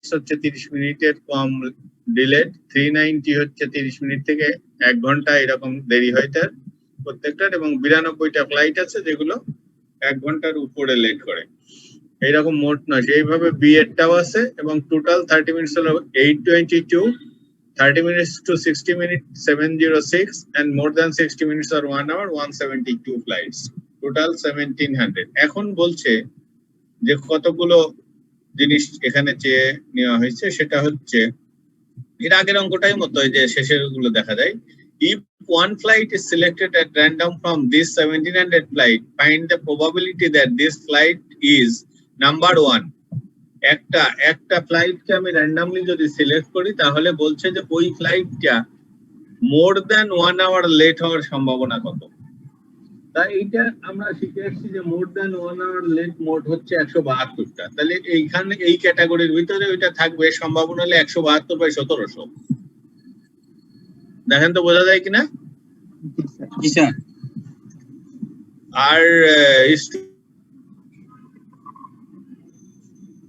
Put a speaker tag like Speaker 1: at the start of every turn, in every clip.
Speaker 1: হচ্ছে 30 মিনিটের কম ডিলেড, 390 হচ্ছে 30 মিনিট থেকে 1 ঘন্টা এরকম দেরি হয় তার প্রত্যেকটার, এবং 92টা ফ্লাইট আছে যেগুলো 1 ঘন্টার উপরে লেট করে। এইরকম মোট নয়, এইভাবে বি এরটাও আছে, এবং টোটাল 30 মিনিটস হলো 822, 30 minutes to 60 minutes 706, and more than 60 minutes or 1 hour 172 flights, total 1700। এখন বলছে যে কতগুলো জিনিস এখানে চেয়ে নেওয়া হয়েছে, সেটা হচ্ছে এর আগের অঙ্কটাই মতো, যে শেষের গুলো দেখা যায়। If one flight is selected at random from this 1700 flight, find the probability that this flight is number 1। একটা ফ্লাইটকে আমি র্যান্ডমলি যদি সিলেক্ট করি, তাহলে বলছে যে ওই ফ্লাইটটা মোর দ্যান 1 আওয়ার লেট হওয়ার সম্ভাবনা কত। তাই এইটা আমরা শিখে এসেছি যে more than 1 hour late mode হচ্ছে 172টা। তাহলে এইখানে এই ক্যাটাগরির ভিতরে ওইটা থাকবে, সম্ভাবনা হলে 172/1700। দেখেন তো বোঝা যায় কিনা? আর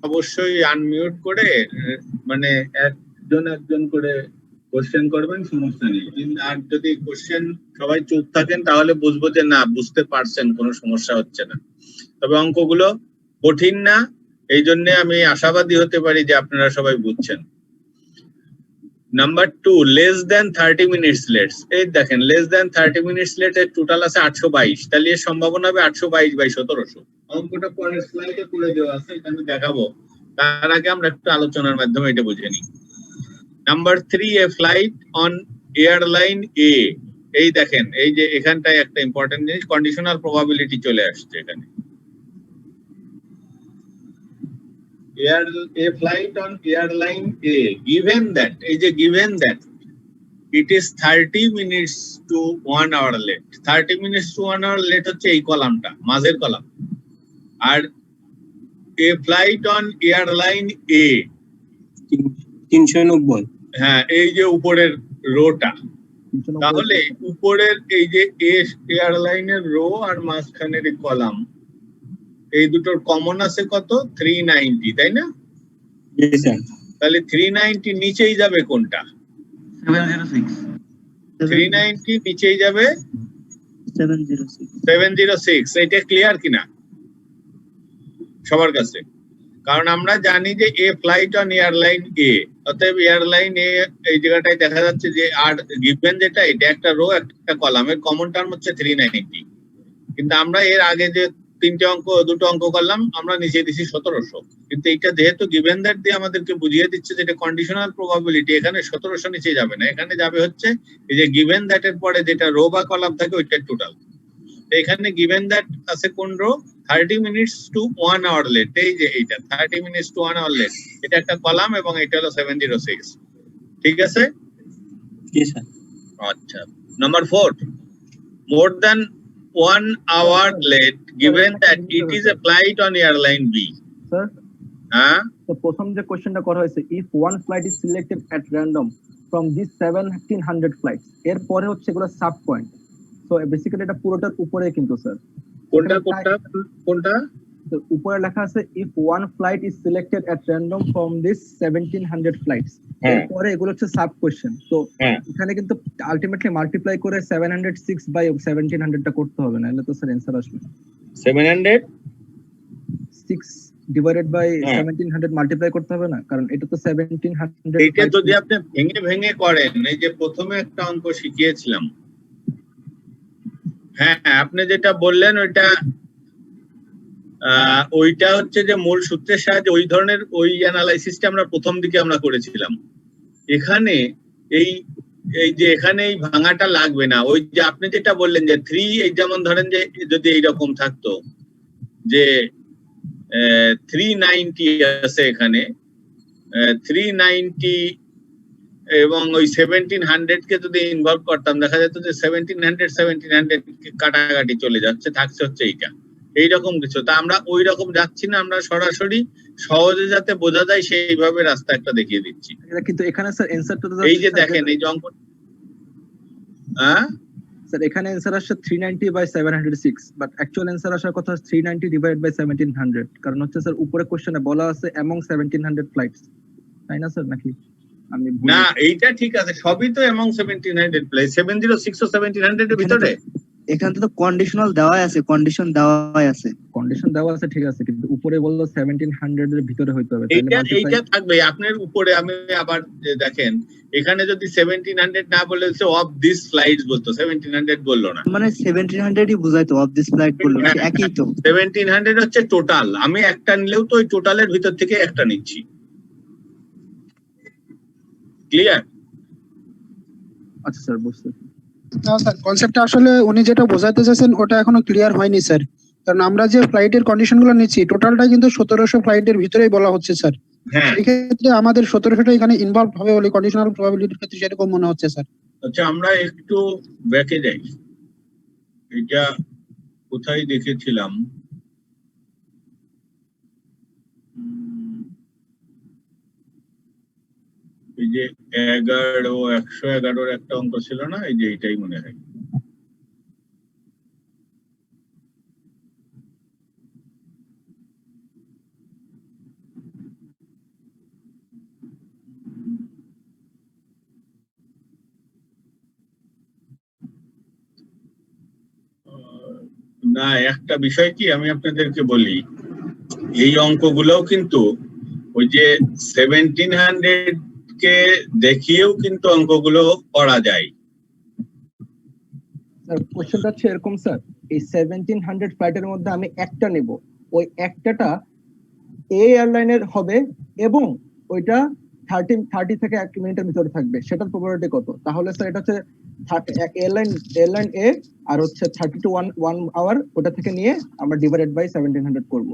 Speaker 1: অবশ্যই আনমিউট করে মানে একজন করে কোশ্চেন করবেন, সমস্যা নেই। আর যদি কোশ্চেন সবাই চুপ থাকেন তাহলে বুঝবো যে না, বুঝতে পারছেন, কোনো সমস্যা হচ্ছে না। তবে অঙ্কগুলো কঠিন না, এই জন্য আমি আশাবাদী হতে পারি যে আপনারা সবাই বুঝছেন। Number 2, less than 30 minutes let's. এই দেখেন লেস দেন 30 মিনিটস লেট এর টোটাল আছে 822, তাহলে এর সম্ভাবনা হবে 822/1700। অঙ্কটা পরের স্লাইডে করে দেওয়া আছে, এটা আমি দেখাবো, তার আগে আমরা একটু আলোচনার মাধ্যমে এটা বুঝে নিই। Number 3, a flight on airline A. এই দেখেন, এই যে এখানটায় একটা ইম্পর্টেন্ট জিনিস, কন্ডিশনাল প্রবাবিলিটি চলে আসছে এখানে। A flight on airline A, given that, এই যে given that it is 30 minutes to 1 hour late, 30 minutes to 1 hour late হচ্ছে এই কলামটা, মাঝের কলাম। আর a flight on airline A
Speaker 2: 390,
Speaker 1: হ্যাঁ, এই যে উপরের রোটা, তাহলে উপরের এই যে এয়ারলাইনের রো আর মাঝখানের এই কলাম, এই দুটোর কমন আছে কত? 390, তাই না? তাহলে 390 নিচেই যাবে কোনটা? 390 নিচেই যাবে 706। এটা ক্লিয়ার কিনা সবার কাছে? কারণ আমরা জানি যে এ ফ্লাইট অন এয়ারলাইন এ, অতএব এয়ারলাইন এ এই জায়গাটায় দেখা যাচ্ছে যে, আর গিভেন যেটা, এটা একটা রো একটা কলামের কমন টার্ম হচ্ছে 390। কিন্তু আমরা এর আগে যে দুটো অঙ্ক করলাম, আমরা নিচে দিছি 1700। কিন্তু এটা যেহেতু গিভেন দ্যাট দিয়ে আমাদেরকে বুঝিয়ে দিচ্ছে যে এটা কন্ডিশনাল প্রবাবিলিটি, এখানে 1700 নিচে যাবে না, এখানে যাবে হচ্ছে এই যে গিভেন দ্যাট এর পরে যেটা রো বা কলাম থাকে ওইটা টোটাল। এখানে গিভেন দ্যাট আছে কোন row? 30 minutes to 1 hour late. এই যে এইটা 30 মিনিটস টু 1 আওয়ার লেট, এটা একটা কলাম এবং এটা হলো 706। ঠিক আছে? আচ্ছা। Number 4, more than 1 hour late given that it is a flight on airline B.
Speaker 3: Sir, তো প্রথম যে কোশ্চেনটা করা হয়েছে, if one flight is selected at random from these 1700 flights, এর পরে হচ্ছে এগুলো সাব পয়েন্ট। তো বেসিক্যালি এটা পুরোটার উপরে কিন্তু স্যার,
Speaker 1: কোনটা
Speaker 3: তো উপরে লেখা আছে if one flight is selected at random from this 1700 flights, এরপরে এগুলো হচ্ছে সাব কোশ্চেন। তো এখানে কিন্তু আলটিমেটলি মাল্টিপ্লাই করে 706/1700 টা করতে হবে, নাহলে তো স্যার অ্যানসার আসবে না।
Speaker 1: 706
Speaker 3: ডিভাইডেড বাই 1700 মাল্টিপ্লাই করতে হবে না, কারণ এটা তো 1700।
Speaker 1: এটা যদি আপনি ভেঙে ভেঙে করেন, এই যে প্রথমে একটা অঙ্ক শিখিয়েছিলাম, হ্যাঁ আপনি যেটা বললেন ওইটা হচ্ছে যে মূল সূত্রের সাহায্যে ওই ধরনের ওই অ্যানালাইসিসটা আমরা প্রথম দিকে আমরা করেছিলাম। এখানে এই যে এখানে এই ভাঙাটা লাগবে না। ওই যে আপনি যেটা বললেন যে 3, এই যেমন ধরেন যে যদি এইরকম থাকতো যে 390 আছে এখানে, 390 এবং ওই 1700 কে যদি ইনভলভ করতাম, দেখা যেত যে 1700 কাটাকাটি চলে যাচ্ছে, থাকছে হচ্ছে এইরকম কিছু। তা আমরা ওই রকম যাচ্ছি না, আমরা সরাসরি সহজে যাতে বোঝা যায় সেইভাবে রাস্তা একটা দেখিয়ে দিচ্ছি।
Speaker 3: কিন্তু এখানে স্যার অ্যানসারটা তো
Speaker 1: এই যে দেখেন এই যে অঙ্ক,
Speaker 3: স্যার এখানে অ্যানসার আসছে 390/706, বাট অ্যাকচুয়াল অ্যানসার আসার কথা 390 ডিভাইডেড বাই 1700, কারণ হচ্ছে স্যার উপরে কোশ্চেনে বলা আছে among 1700 ফ্লাইটস। তাই না স্যার, নাকি আমি
Speaker 1: না এইটা ঠিক আছে, সবই তো অ্যামং 1700 প্লেস, 706 ও 1700 এর ভিতরে।
Speaker 2: এখানে তো কন্ডিশনাল দেওয়াই আছে, কন্ডিশন দেওয়াই আছে,
Speaker 3: কন্ডিশন দেওয়া আছে ঠিক আছে, কিন্তু উপরে বললো 1700 এর ভিতরে হইতে হবে,
Speaker 1: এইটা থাকবে আপনার উপরে। আমি আবার দেখেন এখানে যদি 1700 না বলে অফ দিস ফ্লাইটস বলতো, 1700 বললো না,
Speaker 2: মানে 1700ই বুঝাইতো, অফ দিস ফ্লাইট বললো, একই তো।
Speaker 1: 1700 হচ্ছে টোটাল, আমি একটা নিলেও তো ওই টোটালের ভিতর থেকে একটা নিচ্ছি। ক্লিয়ার?
Speaker 3: আচ্ছা স্যার, বুঝতে।
Speaker 4: না স্যার, কনসেপ্টটা আসলে উনি যেটা বোঝাতে চাইছেন ওটা এখনো ক্লিয়ার হয়নি স্যার, কারণ আমরা যে ফ্লাইটের কন্ডিশনগুলো নিচ্ছি টোটালটা কিন্তু 1700 ফ্লাইটের ভিতরেই বলা হচ্ছে স্যার।
Speaker 1: হ্যাঁ,
Speaker 4: এই ক্ষেত্রে আমাদের 1700টা এখানে ইনভলভ হবে বলে কন্ডিশনাল প্রবাবিলিটির ক্ষেত্রে সেরকম মনে হচ্ছে স্যার।
Speaker 1: আচ্ছা আমরা একটু ব্যাকে যাই, এটা কোথায় দেখেছিলাম, এই যে 111 একটা অঙ্ক ছিল না, এই যে এটাই মনে হয়। না, একটা বিষয় কি আমি আপনাদেরকে বলি, এই অঙ্কগুলোও কিন্তু ওই যে 1700 কে দেখিয়েও কিন্তু অঙ্কগুলো করা যায়।
Speaker 3: স্যার কোশ্চেনটা হচ্ছে এরকম স্যার, এই 1700 ফ্লাইটের মধ্যে আমি একটা নেব, ওই একটাটা এ এয়ারলাইনের হবে এবং ওইটা 30 থেকে 1 মিনিটের ভিতরে থাকবে, সেটার প্রবাবিলিটি কত? তাহলে স্যার এটা হচ্ছে এয়ারলাইন এ আর হচ্ছে 30 to 1 আওয়ার, ওটা থেকে নিয়ে আমরা ডিভাইডেড বাই 1700 করব।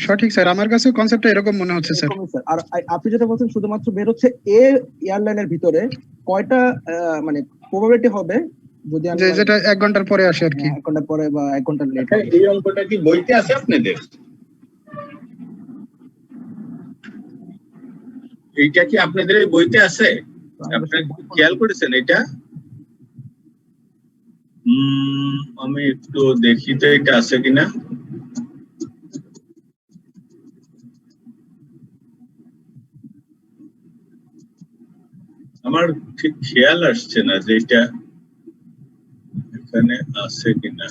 Speaker 4: সঠিক স্যার, আমার কাছে কনসেপ্টটা এরকম মনে হচ্ছে স্যার।
Speaker 3: আর আপনি যেটা বলছেন শুধুমাত্র বের হচ্ছে এ এয়ারলাইনের ভিতরে কয়টা মানে প্রবাবিলিটি হবে যদি আমি
Speaker 4: যেটা 1 ঘন্টার পরে আসে আর কি,
Speaker 3: 1 ঘন্টা পরে বা 1 ঘন্টা লেট।
Speaker 1: এই অঙ্কটা কি বইতে আছে আপনাদের? এইটা কি আপনাদের এই বইতে আছে? আপনারা খেয়াল করেছেন এটা? আমি একটু দেখি তো এটা আছে কিনা। আমার ঠিক খেয়াল আসছে না যে এটা এখানে আছে কিনা।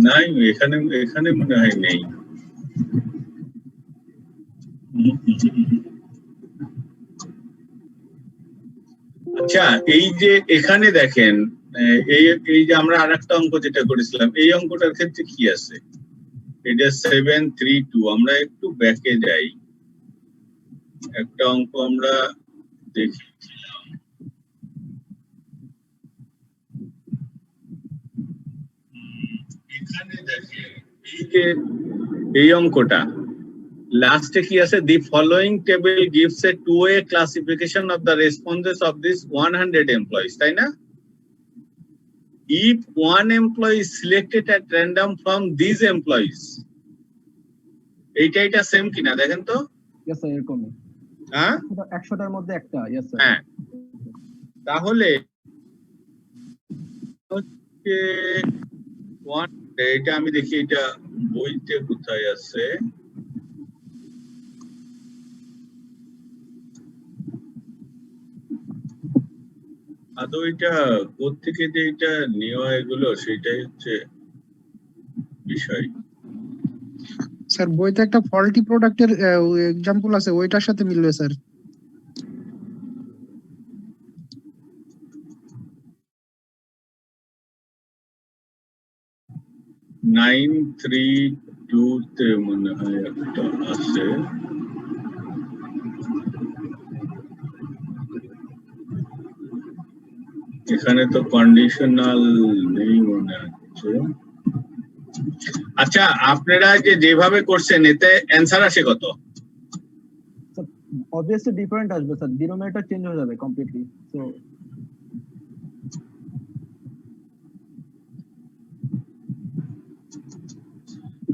Speaker 1: নাই, এখানে মনে হয় নেই। আচ্ছা, এই যে এখানে দেখেন, এই যে আমরা আরেকটা অঙ্ক যেটা করেছিলাম, এই অঙ্কটার ক্ষেত্রে কি আছে? এটা 732। আমরা একটু ব্যাকে যাই, একটা অঙ্ক আমরা দেখি। এখানে দেখেন এই যে এই অঙ্কটা লাস্টে কি আছে, the following table gives a two-way classification of the responses of this 100 employees, তাই না? If one employee is selected at random from these employees, এটা সেম কিনা দেখেন তো।
Speaker 3: ইয়েস স্যার, এরকমই।
Speaker 1: হ্যাঁ,
Speaker 3: 100টার মধ্যে একটা। Yes sir.
Speaker 1: হ্যাঁ, তাহলে হচ্ছে এটা আমি দেখি এটা বইতে কোথায় আছে। আদৌ এটা কোত্থেকে যে এটা নেওয়া এগুলো সেটাই হচ্ছে বিষয়।
Speaker 4: স্যার বইতে একটা ফল্টি প্রোডাক্টের এক্সাম্পল আছে, ওইটার সাথে মিলবে স্যার।
Speaker 1: নাইন 3-2 তে মনে হয় একটা আছে। এখানে তো কন্ডিশনাল নেই মনে হচ্ছে। আচ্ছা, আপনারা যেভাবে করছেন এতে অ্যান্সার আসে কত?
Speaker 3: অবভিয়াসলি ডিফারেন্ট আসবে স্যার, ডিনোমিনেটর চেঞ্জ হয়ে যাবে কমপ্লিটলি। সো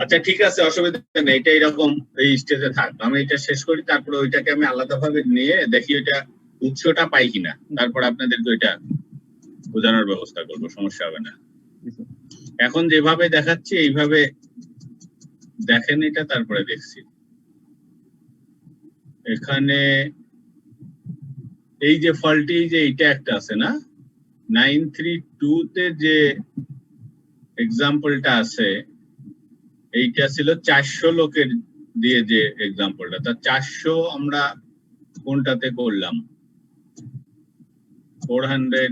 Speaker 1: আচ্ছা ঠিক আছে, অসুবিধা নেই, এটা এরকম এই স্টেজে থাক। আমি এটা শেষ করি, তারপরে ওইটাকে আমি আলাদাভাবে নিয়ে দেখি ওইটা উৎসটা পাই কিনা, তারপর আপনাদেরকে ওইটা বোঝানোর ব্যবস্থা করব, সমস্যা হবে না। এখন যেভাবে দেখাচ্ছি এইভাবে দেখেন এটা, তারপরে দেখছি। এখানে এই যে ফল্টি যে এইটা একটা আছে না 932 তে যে এক্সাম্পলটা আছে এইটা ছিল 400 লোকের দিয়ে যে এক্সাম্পলটা, তা 400 আমরা কোনটাতে করলাম 400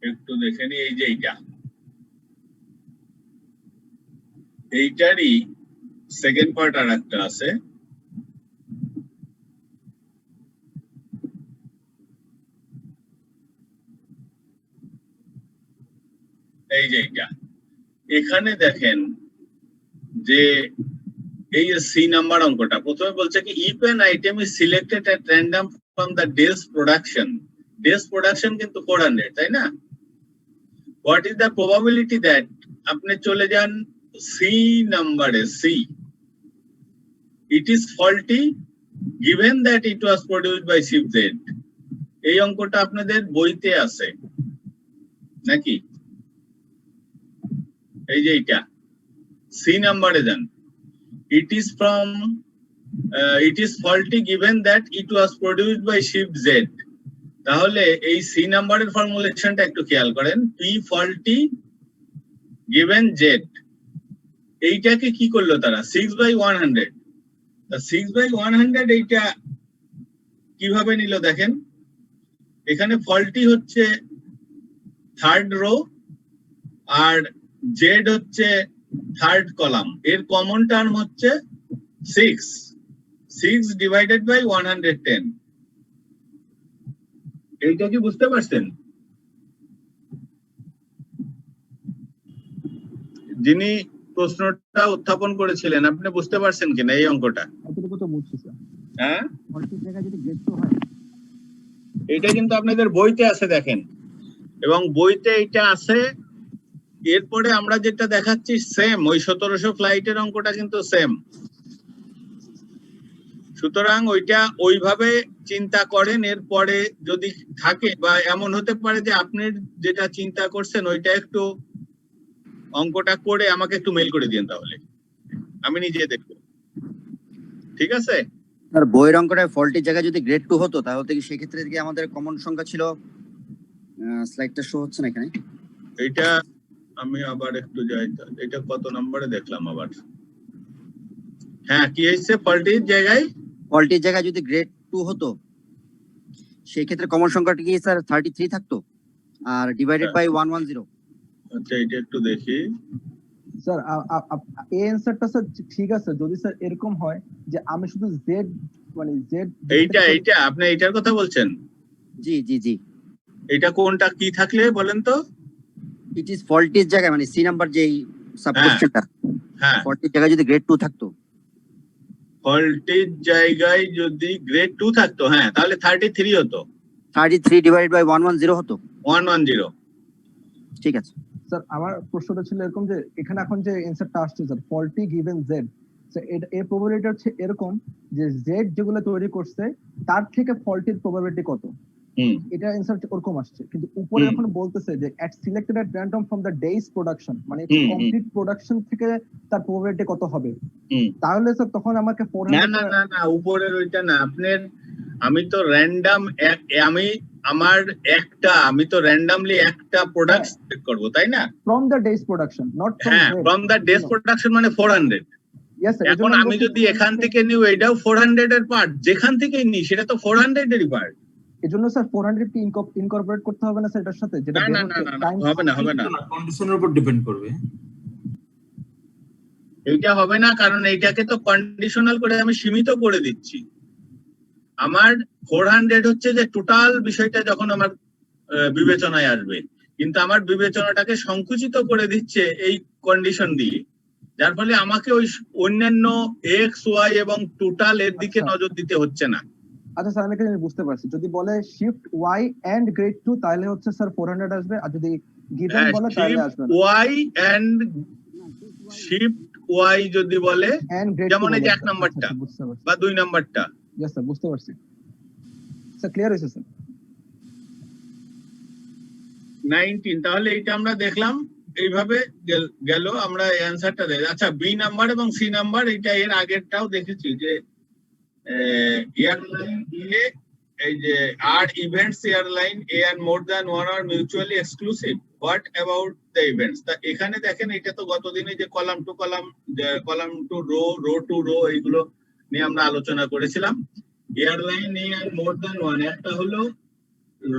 Speaker 1: একটু দেখে নি, এই যে এইটারই সেকেন্ড পার্ট আর একটা আছে, এই যে এইটা। এখানে দেখেন যে এই যে সি নাম্বার অঙ্কটা প্রথমে বলছে কি if an item is selected at random from the days production কিন্তু 400, তাই না? What is the probability that, আপনি চলে যান সি নাম্বারে, C it is faulty given that it was produced by ship Z. এই অঙ্কটা আপনাদের বইতে আছে নাকি? এই যে এইটা সি নাম্বারে যান, it is faulty given that it was produced by ship Z। তাহলে এই সি নাম্বারের ফর্মুলেশনটা একটু খেয়াল করেন, P faulty given Z, এইটাকে কি করলো তারা 6/100। তা 6/100 এইটা কিভাবে নিল দেখেন, এখানে ফল্টি হচ্ছে থার্ড রো আর জেড হচ্ছে থার্ড কলাম, এর কমন টার্ম হচ্ছে 6 ডিভাইডেড বাই 110। এইটা কি বুঝতে পারছেন? যিনি প্রশ্নটা উত্থাপন করেছিলেন আপনি বুঝতে পারছেন কিনা এই অঙ্কটা?
Speaker 3: এতটুকু তো বুঝছি স্যার।
Speaker 1: হ্যাঁ,
Speaker 3: ফল্টির জায়গায় যদি গ্রেড 2 হয়,
Speaker 1: এইটা কিন্তু আপনাদের বইতে আছে দেখেন, এবং বইতে এইটা আছে। এরপরে আমরা যেটা দেখাচ্ছি সেম, ওই 1700 ফ্লাইটের অঙ্কটা কিন্তু সেম। সুতরাং ওইটা ওইভাবে চিন্তা করেন, এরপরে যদি থাকে বা এমন হতে পারে যে আপনি যেটা চিন্তা করছেন ওইটা একটু অঙ্কটা করে আমাকে একটু মেল করে দিন, তাহলে আমি নিজে দেখবো, ঠিক আছে?
Speaker 5: আর বইয়ের অঙ্কটায় ফল্টির জায়গায় যদি গ্রেড 2 হতো তাহলে কি সেক্ষেত্রে কি আমাদের কমন সংখ্যা ছিল, স্লাইডটা শো হচ্ছে না এখানে।
Speaker 1: এইটা আমি আবার একটু যাই, এটা কত নম্বরে দেখলাম আবার। হ্যাঁ, কি হয়েছে ফল্টির জায়গায়
Speaker 5: যদি গ্রেড 2 হতো সেই ক্ষেত্রে কমন সংখ্যাটা কি স্যার 33 থাকতো আর ডিভাইডেড বাই 110।
Speaker 1: আচ্ছা, এটা একটু দেখি
Speaker 3: স্যার এই অ্যানসারটা স্যার ঠিক আছে যদি স্যার এরকম হয় যে আমি শুধু জেড মানে জেড
Speaker 1: এইটা আপনি এইটার কথা বলছেন?
Speaker 5: জি জি জি,
Speaker 1: এটা কোনটা কি থাকলে বলেন তো?
Speaker 5: ইট ইজ ফল্টির জায়গায় মানে সি নাম্বার যেই সাব কোশ্চেনটা,
Speaker 1: হ্যাঁ,
Speaker 5: ফল্টির জায়গায় যদি গ্রেড 2 থাকতো,
Speaker 1: ফল্টির জায়গায় যদি গ্রেড 2 থাকতো, হ্যাঁ তাহলে 33 হতো,
Speaker 5: 33 ডিভাইডেড বাই 110 হতো।
Speaker 1: 110,
Speaker 5: ঠিক আছে
Speaker 3: স্যার। আমার প্রশ্নটা ছিল এরকম যে এখানে এখন যে অ্যানসারটা আসছে স্যার ফল্টি গিভেন জেড, এর প্রবাবিলিটি হচ্ছে এরকম যে জেড যেগুলো তৈরি করছে তার থেকে ফল্টির প্রবাবিলিটি কত, এটা অ্যানসার ওরকম আসছে। কিন্তু উপরে এখন বলতেছে যে at selected at random from the days production, মানে কমপ্লিট প্রোডাকশন থেকে তার প্রবাবিলিটি কত হবে। তাহলে স্যার তখন আমাকে 400
Speaker 1: না উপরের ওইটা না, আপনার আমি তো র্যান্ডম আমি তো র্যান্ডমলি একটা প্রোডাক্ট সিলেক্ট করব, তাই না?
Speaker 3: From the days production, not
Speaker 1: from the days production মানে 400। এখন আমি যদি এখান থেকে নিই এটাও 400 এর পার্ট, যেখান থেকেই নিই সেটা তো 400 এরই পার্ট।
Speaker 3: এজন্য স্যার 400 কে ইনকর্পোরেট করতে হবে না স্যার এটার সাথে, যেটা
Speaker 1: না হবে না
Speaker 6: কন্ডিশনের উপর ডিপেন্ড করবে।
Speaker 1: এইটা হবে না, কারণ এইটাকে তো কন্ডিশনাল করে আমি সীমিত করে দিচ্ছি। আমার 400 হচ্ছে যে টোটাল বিষয়টা যখন আমার বিবেচনায় আসবে, কিন্তু আমার বিবেচনাটাকে সংকুচিত করে দিচ্ছে এই কন্ডিশন দিয়ে, যার ফলে আমাকে ওই অন্যান্য এক্স ওয়াই এবং টোটাল এর দিকে নজর দিতে হচ্ছে না।
Speaker 3: আচ্ছা স্যার, আমি এখানে বুঝতে পারছি, যদি বলে শিফট ওয়াই এন্ড গ্রেড 2 তাহলে হচ্ছে স্যার 400 আসবে, আর যদি গিভেন বলে তাহলে আসবে না।
Speaker 1: ওয়াই এন্ড শিফট ওয়াই যদি বলে, যেমন এই যে 1 নাম্বারটা বা 2 নাম্বারটা।
Speaker 3: यस স্যার, বুঝতে পারছি স্যার, ক্লিয়ার হয়েছে স্যার।
Speaker 1: 19, তাহলে এইটা আমরা দেখলাম। এইভাবে গেল আমরা অ্যান্সারটা দেই। আচ্ছা, বি নাম্বার এবং সি নাম্বার এটা এর আগেরটাও দেখেছি যে এয়ারলাইন এ এই যে আর events airline A and more than one are mutually exclusive. What about the events? তা এখানে দেখেন এটা তো গতদিনে যে column to column, row to row এইগুলো নিয়ে আমরা আলোচনা করেছিলাম। Airline A and more than one, একটা হলো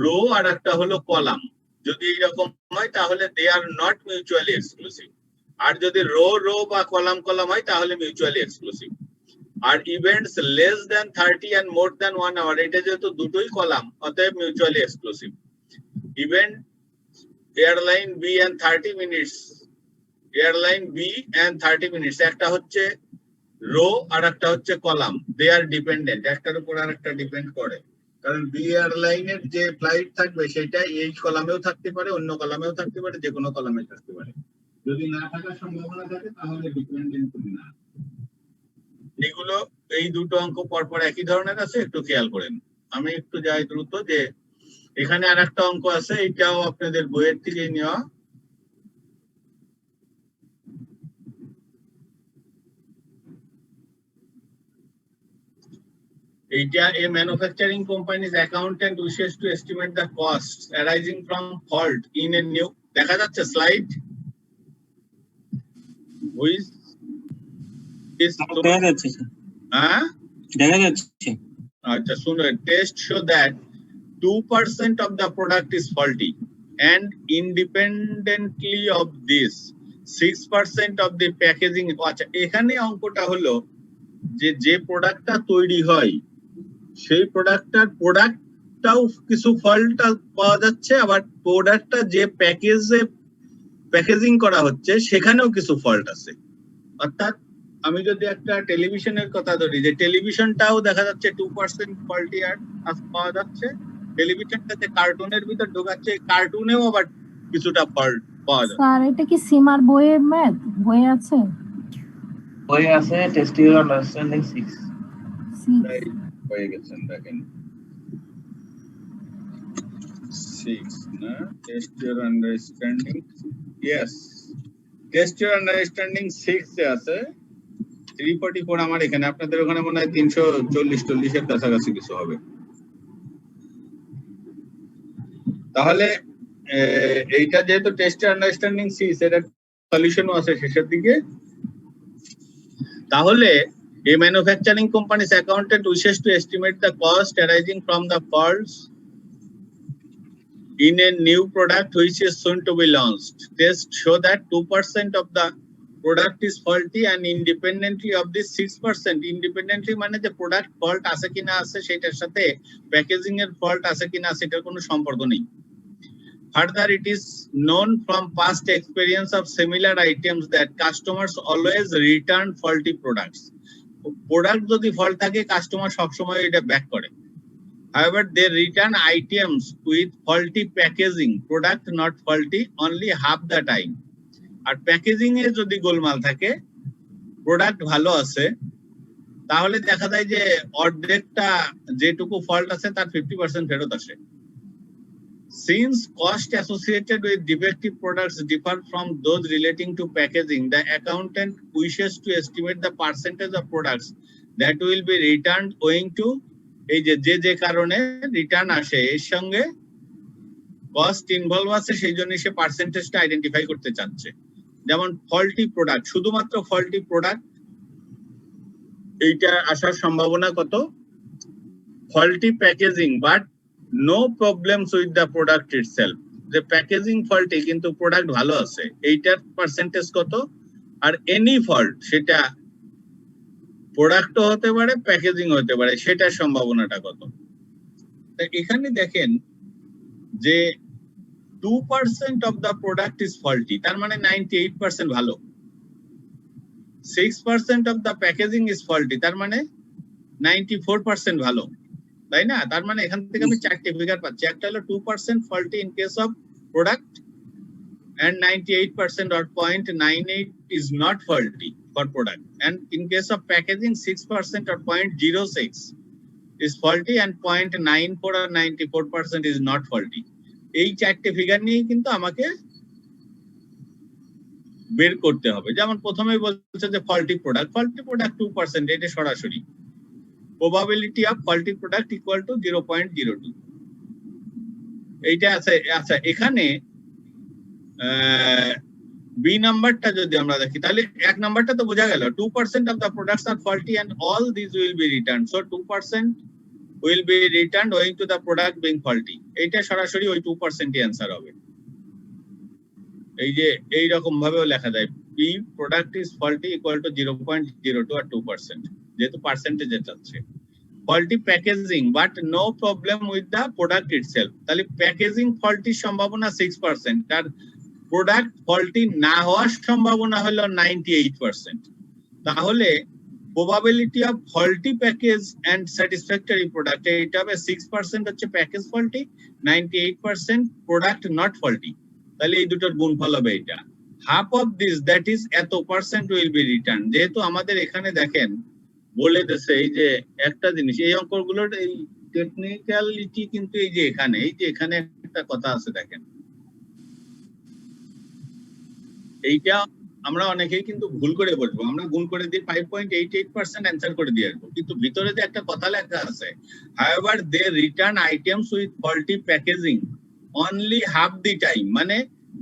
Speaker 1: রো আর একটা হলো কলাম। যদি এইরকম হয় তাহলে they are not mutually exclusive. আর যদি রো রো বা কলাম কলাম হয় তাহলে মিউচুয়ালি এক্সক্লুসিভ। আর events less than 30 and more than 1 hour, এটা যেহেতু দুটোই কলাম অতএব mutually exclusive. Event airline B and 30 minutes, airline B and 30 minutes, একটা হচ্ছে রো আর একটা হচ্ছে কলাম। দে আর ডিপেন্ডেন্ট, একটার উপর আর একটা ডিপেন্ড করে। কারণ বি এয়ারলাইনের যে ফ্লাইট থাকবে সেটা এই কলামেও থাকতে পারে, অন্য কলামেও থাকতে পারে, যে কোনো কলামে থাকতে পারে। যদি না থাকার সম্ভাবনা থাকে তাহলে ডিপেন্ডেন্ট না। এগুলো এই দুটো অঙ্ক পরপর একই ধরনের আছে, একটু খেয়াল করেন। আমি একটু যাই দ্রুত, যে এখানে আর একটা অঙ্ক আছে, এটাও আপনাদের বইয়ের থেকে নেওয়া। এইটা a manufacturing company's accountant wishes to estimate the costs arising from fault in a new, দেখা যাচ্ছে স্লাইড which is
Speaker 6: দেখা যাচ্ছে স্যার,
Speaker 1: হ্যাঁ
Speaker 6: দেখা যাচ্ছে।
Speaker 1: আচ্ছা শুনো, test show that 2% of the product is faulty and independently of this 6% of the packaging। আচ্ছা, এখানে অঙ্কটা হলো যে প্রোডাক্টটা তৈরি হয় সেই প্রোডাক্টটাও কিছু ফল্ট পাওয়া যাচ্ছে, আবার প্রোডাক্টটা যে প্যাকেজিং করা হচ্ছে সেখানেও কিছু ফল্ট আছে। অর্থাৎ আমি যদি একটা টেলিভিশনের কথা ধরি, যে টেলিভিশনটাও দেখা যাচ্ছে 2% ফল্টি আর পাওয়া যাচ্ছে। টেলিভিশনটাতে কার্টুনের ভিতর ঢোকাচ্ছে, কার্টুনেও আবার কিছুটা ফল্ট পাওয়া যাচ্ছে।
Speaker 7: স্যার এটা কি সীমার বইয়ে ম্যাথ বই আছে?
Speaker 6: বই আছে টেস্টিং আন্ডারস্ট্যান্ডিং 6।
Speaker 1: তাই হয়ে গেছেন, দেখেন 6 না, test your understanding, yes test your understanding 6 এ আছে। 344 আমার এখানে, আপনাদের ওখানে মনে হয় 340 এর কাছাকাছি কিছু হবে। তাহলে এইটা যেহেতু টেস্ট আন্ডারস্ট্যান্ডিং 6 এর সলিউশনও আছে শেষের দিকে। তাহলে a manufacturing company's accountant wishes to estimate the cost arising from the faults in a new product which is soon to be launched. Tests show that 2% of the product is faulty and independently of this 6%, independently মানে যে product fault আছে কিনা আছে সেটার সাথে packaging এর fault আছে কিনা সেটার কোনো সম্পর্ক নেই। Further, it is known from past experience of similar items that customers always return faulty products. Product যদি ফল্ট থাকে কাস্টমার সবসময় এটা ব্যাক করে। However, they return items with faulty packaging, product not faulty, only half the time. আর packaging এ যদি গোলমাল থাকে, প্রোডাক্ট ভালো আছে, তাহলে দেখা যায় যে অর্ধেকটা যেটুকু ফল্ট আছে তার 50% ফেরত আসে। Since cost associated with defective products differ from those relating to packaging, the accountant wishes to estimate the percentage of products that will be returned owing to এই যে কারণে রিটার্ন আসে এর সঙ্গে কস্ট ইনভলভ আছে, সেই জন্য সে পার্সেন্টেজটা আইডেন্টিফাই করতে চাচ্ছে। যেমন ফল্টি প্রোডাক্ট, শুধুমাত্র ফল্টি প্রোডাক্ট এইটা আসার সম্ভাবনা কত? Faulty packaging but no problems with the product itself, যে প্যাকেজিং ফল্টি কিন্তু প্রোডাক্ট ভালো আছে, এইটার পার্সেন্টেজ কত? আর এনি ফল্ট, সেটা প্রোডাক্টও হতে পারে প্যাকেজিং হতে পারে, সেটার সম্ভাবনাটা কত? এখানে দেখেন যে 2% of the product is faulty, তার মানে 98% ভালো। 6% of the packaging is faulty, তার মানে 94% ভালো, তাই না? তার মানে এখান থেকে আমি চারটে ফিগার পাচ্ছি। একটা হলো 2% faulty in case of product and 98% or 0.98 is not faulty for product, and in case of packaging 6% or 0.06 is faulty and 0.94 or 94% is not faulty. এই চারটে ফিগার নিয়ে কিন্তু আমাকে বের করতে হবে। যেমন প্রথমেই বলছে যে ফল্টি প্রোডাক্ট 2%, এটা সরাসরি probability of faulty product equal to 0.02। এইটা আছে। আচ্ছা, এখানে বি নাম্বারটা যদি আমরা দেখি তাহলে এক নাম্বারটা তো বোঝা গেল, 2% of the products are faulty and all this will be return. So 2% will be returned owing to the product being faulty। এইটা সরাসরি ওই 2% ই অ্যানসার হবে। এই যে এই রকম ভাবেও লেখা যায়, P product is faulty equal to 0.02 আর 2%, যেহেতু পার্সেন্টেজে চাচ্ছে। Faulty packaging but no problem with the product itself, তাহলে প্যাকেজিং ফল্টির সম্ভাবনা 6% আর প্রোডাক্ট ফল্টি না হওয়ার সম্ভাবনা হলো 98%। তাহলে probability of faulty package and satisfactory product, এটা হবে 6% হচ্ছে package faulty, 98% product not faulty. তাহলে এই দুটোর গুণফল হবে এটা। Half of this that is এত পার্সেন্ট উইল বি রিটার্ন। যেহেতু আমাদের এখানে দেখেন বলে দিচ্ছে এই যে একটা জিনিস, এই অঙ্কগুলোর এই টেকনিক্যালিটি কিন্তু এই যে এখানে একটা কথা আছে দেখেন, এইটা আমরা অনেকেই কিন্তু ভুল করে বলবো, আমরা গুণ করে দিয়ে 5.88% অ্যান্সার করে দিয়ে আসবো, কিন্তু ভিতরে যে একটা কথা লেখা আছে, however they return items with faulty packaging only half the time, মানে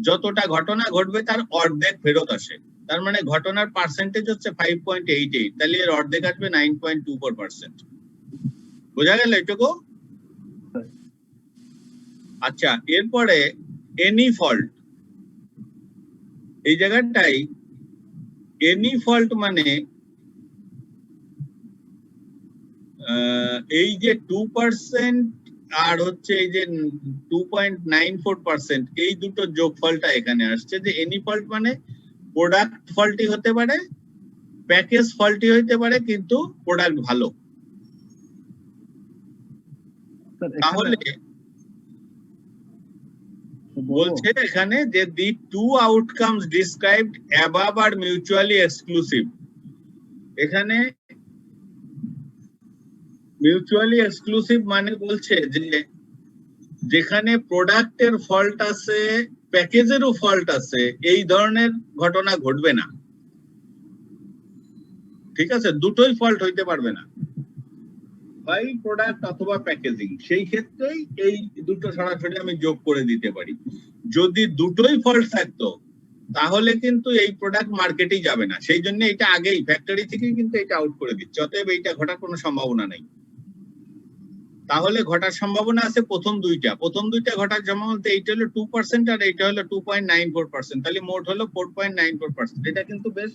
Speaker 1: যতটা ঘটনা ঘটবে তার অর্ধেক ফেরত আসে। তার মানে ঘটনার পার্সেন্টেজ হচ্ছে 5.88, তাহলে এর অর্ধেক আসবে 9.24%। বোঝা গেল এটুকু? আচ্ছা, এরপরে এনি ফল্ট, এই জায়গাটাই এনি ফল্ট মানে এই যে 2% আর হচ্ছে এই যে 2.94%, এই দুটো যোগফলটা এখানে আসছে। যে এনি ফল্ট মানে প্রোডাক্ট ফল্টি হতে পারে, প্যাকেজ ফল্টি হতে পারে, কিন্তু প্রোডাক্ট ভালো। তাহলে বলছে এখানে যে দি টু আউটকামস ডিসক্রাইবড অ্যাবাভ আর মিউচুয়ালি এক্সক্লুসিভ। এখানে মিউচুয়ালি এক্সক্লুসিভ মানে বলছে যে যেখানে প্রোডাক্টের ফল্ট আছে, প্যাকেজেরও ফল্ট আছে, এই ধরনের ঘটনা ঘটবে না। ঠিক আছে, দুটোই ফল্ট হইতে পারবে না, হয় প্রোডাক্ট অথবা প্যাকেজিং। সেই ক্ষেত্রেই এই দুটো সরাসরি আমি যোগ করে দিতে পারি। যদি দুটোই ফল্ট থাকতো তাহলে কিন্তু এই প্রোডাক্ট মার্কেটেই যাবে না, সেই জন্য এটা আগেই ফ্যাক্টরি থেকেই কিন্তু এটা আউট করে দিচ্ছে। অতএব এইটা ঘটার কোনো সম্ভাবনা নেই। তাহলে ঘটার সম্ভাবনা আছে প্রথম দুইটা ঘটার সম্ভাবনা, এইটা হলো 2% আর এইটা হলো 2.94%, তাহলে মোট হলো 4.94%। এটা কিন্তু বেশ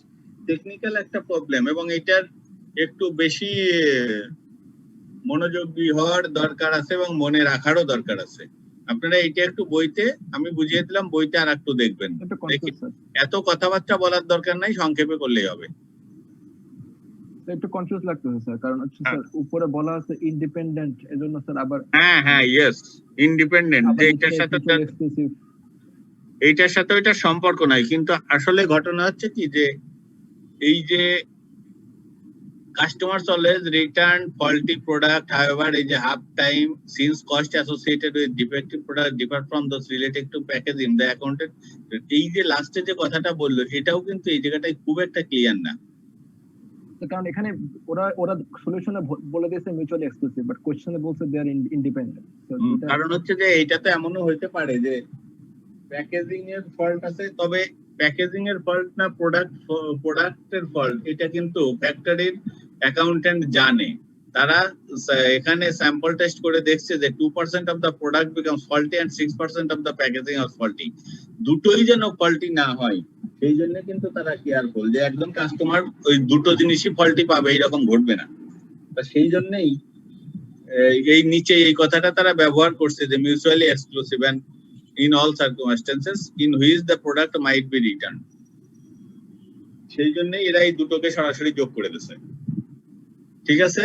Speaker 1: টেকনিক্যাল একটা প্রবলেম এবং এটার একটু বেশি মনোযোগী হওয়ার দরকার আছে এবং মনে রাখারও দরকার আছে। আপনারা এটা একটু বইতে আমি বুঝিয়ে দিলাম, বইতে আর একটু দেখবেন। এত কথাবার্তা বলার দরকার নাই, সংক্ষেপে করলেই হবে।
Speaker 3: একটু কনফিউজ লাগতেছে স্যার, কারণ হচ্ছে স্যার উপরে বলা আছে ইন্ডিপেন্ডেন্ট, এজন্য স্যার আবার
Speaker 1: ইয়েস ইন্ডিপেন্ডেন্ট, যে এইটার সাথে ওইটা সম্পর্ক নাই। কিন্তু আসলে ঘটনা হচ্ছে কি যে এই যে customers always return faulty product, however এই যে half time since cost associated with defective product differ from those related to packaging the accounted, এই যে লাস্টে যে কথাটা বললো এটাও কিন্তু এই জায়গাটায় খুব একটা ক্লিয়ার না,
Speaker 3: কারণ এখানে ওরা সলিউশনে বলে দিয়েছে মিউচুয়ালি এক্সক্লুসিভ, বাট কোশ্চেনে বলছে দে আর ইন্ডিপেন্ডেন্ট।
Speaker 1: কারণ হচ্ছে যে এইটাতে এমনও হতে পারে যে প্যাকেজিং এর ফল্ট আছে, তবে প্যাকেজিং এর ফল্ট না প্রোডাক্টের ফল্ট, এটা কিন্তু ফ্যাক্টরির অ্যাকাউন্টেন্ট জানে। তারা এখানে স্যাম্পল টেস্ট করে দেখছে যে 2% of the product becomes faulty and 6% of the packaging of faulty, দুটোই যেন ফল্টি না হয় সেই জন্য কিন্তু তারা কেয়ারফুল যে একদম কাস্টমার ওই দুটো জিনিসই ফল্টি পাবে এইরকম ঘটবে না। সেই জন্যই এই নিচে এই কথাটা তারা ব্যবহার করছে যে mutually exclusive and in all circumstances in which the product might be returned, সেই জন্য এরা এই দুটোকে সরাসরি যোগ করে দিয়েছে। ঠিক আছে,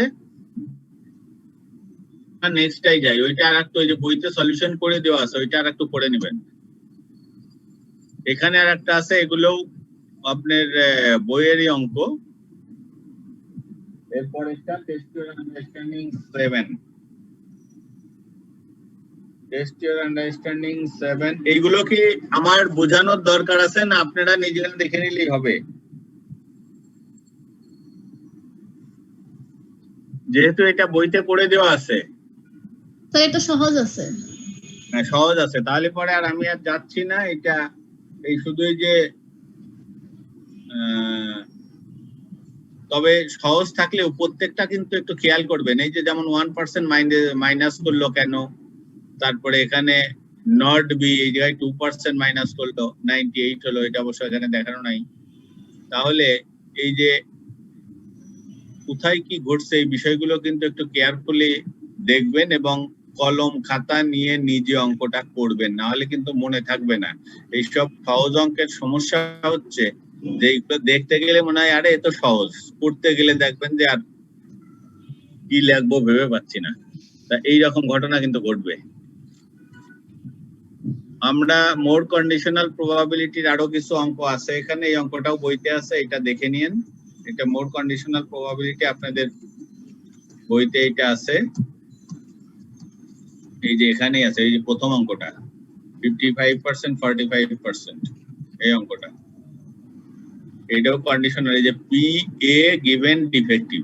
Speaker 1: নেক্সটটাই যাই। ওইটা আরেকটু ওই যে বইতে সলিউশন করে দেওয়া আছে, ওইটা আরেকটু পড়ে নেবেন। এখানে আরেকটা আছে, এগুলো আপনার বইয়েরই অঙ্ক। এরপর একটা test understanding 7, test your understanding 7 এইগুলো কি আমার বোঝানোর দরকার আছে না আপনারা নিজেরা দেখে নিলেই হবে? যেহেতু এটা বইতে পড়ে দেওয়া আছে,
Speaker 8: স্যার এটা সহজ আছে।
Speaker 1: হ্যাঁ সহজ আছে, তাহলে পরে আর আমি আর যাচ্ছি না। এটা এই শুধু এই যে তবে সহজ থাকলেও প্রত্যেকটা কিন্তু একটু খেয়াল করবেন। এই যে যেমন 1% মাইনাস করলো কেন, তারপরে এখানে নট বি এই জায়গায় 2% মাইনাস করলো, 98 হলো, এটা অবশ্য এখানে দেখানো নাই। তাহলে এই যে কোথায় কি ঘটছে এই বিষয়গুলো কিন্তু একটু কেয়ারফুলি দেখবেন এবং কলম খাতা নিয়ে নিজে অঙ্কটা করবেন, না হলে কিন্তু মনে থাকবে না। এইসব সহজ অঙ্কের সমস্যা হচ্ছে যে এইগুলো দেখতে গেলে মনে হয় আরে এ তো সহজ, করতে গেলে দেখবেন যে আর কি লিখবো ভেবে পাচ্ছি না। তা এইরকম ঘটনা কিন্তু ঘটবে। আমরা মোর কন্ডিশনাল প্রবাবিলিটির আরো কিছু অঙ্ক আছে এখানে, এই অঙ্কটাও বইতে আছে, এটা দেখে নিন। এটা মোর কন্ডিশনাল প্রবাবিলিটি আপনাদের বইতে এটা আছে, এই যে এখানেই আছে, এই যে প্রথম অঙ্কটা 55% 45% এই অঙ্কটা, এটাও কন্ডিশনাল। এই যে পি এ গিভেন ডিফেক্টিভ,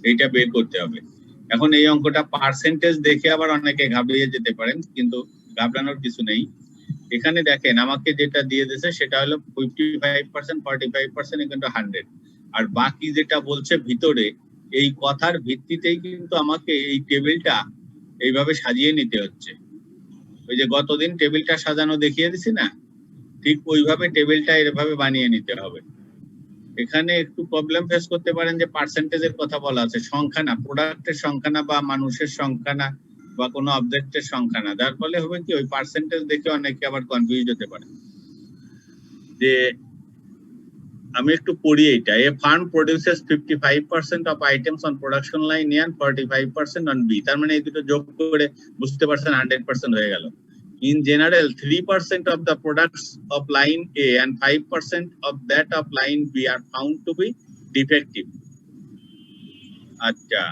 Speaker 1: এইটা বের করতে হবে। এখন এই অঙ্কটা পার্সেন্টেজ দেখে আবার অনেকে ঘাবড়িয়ে যেতে পারেন, কিন্তু ঘাবড়ানোর কিছু নেই। এখানে দেখেন আমাকে যেটা দিয়ে দিয়েছে সেটা হলো 55% 45% কিন্তু 100, আর বাকি যেটা বলছে ভিতরে এই কথার ভিত্তিতেই কিন্তু আমাকে এই টেবিলটা এইভাবে সাজিয়ে নিতে হচ্ছে। ওই যে গতদিন টেবিলটা সাজানো দেখিয়ে দিছি না, ঠিক ওইভাবে টেবিলটা এভাবে বানিয়ে নিতে হবে। এখানে একটু প্রবলেম ফেস করতে পারেন যে পার্সেন্টেজের কথা বলা আছে, সংখ্যা না, প্রোডাক্টের সংখ্যা না, বা মানুষের সংখ্যা না, বা কোনো অবজেক্টের সংখ্যা না, যার ফলে হবে কি ওই পার্সেন্টেজ দেখে অনেকে আবার কনফিউজ হতে পারে। যে আমি একটু পড়ি এইটা, a firm produces 55% of items on production line A and 45% on B. তার মানে এই দুটো যোগ করে বুঝতে পারছেন 100% হয়ে গেল। In general, 3% of the products of line A and 5% of that of line B are found to be defective. Acha,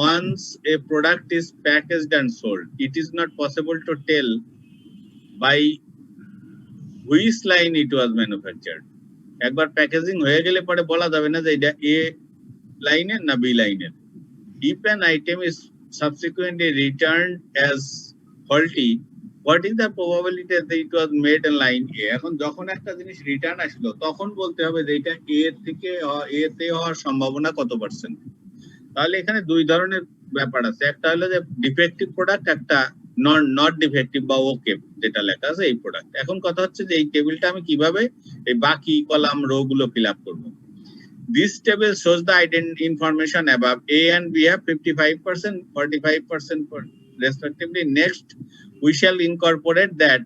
Speaker 1: once a product is packaged and sold, it is not possible to tell by which line it was manufactured. একবার packaging হয়ে গেলে পরে বলা যাবে না যে এটা A লাইনের না B লাইনের। If an item is subsequently returned as faulty, what is the probability that it was made in line A? এখন যখন একটা জিনিস রিটার্ন আসলো তখন বলতে হবে যে এটা A থেকে A তে হওয়ার সম্ভাবনা কত পার্সেন্ট। তাহলে এখানে দুই ধরনের ব্যাপার আছে, একটা হলো যে ডিফেক্টিভ প্রোডাক্ট, একটা নট ডিফেক্টিভ বা ওকে যেটা লেখা আছে এই প্রোডাক্ট। এখন কথা হচ্ছে যে এই টেবিলটা আমি কিভাবে এই বাকি কলাম রো গুলো ফিল আপ করবো। This table shows the information above. A and B have 55%, 45% respectively. Next, we shall incorporate that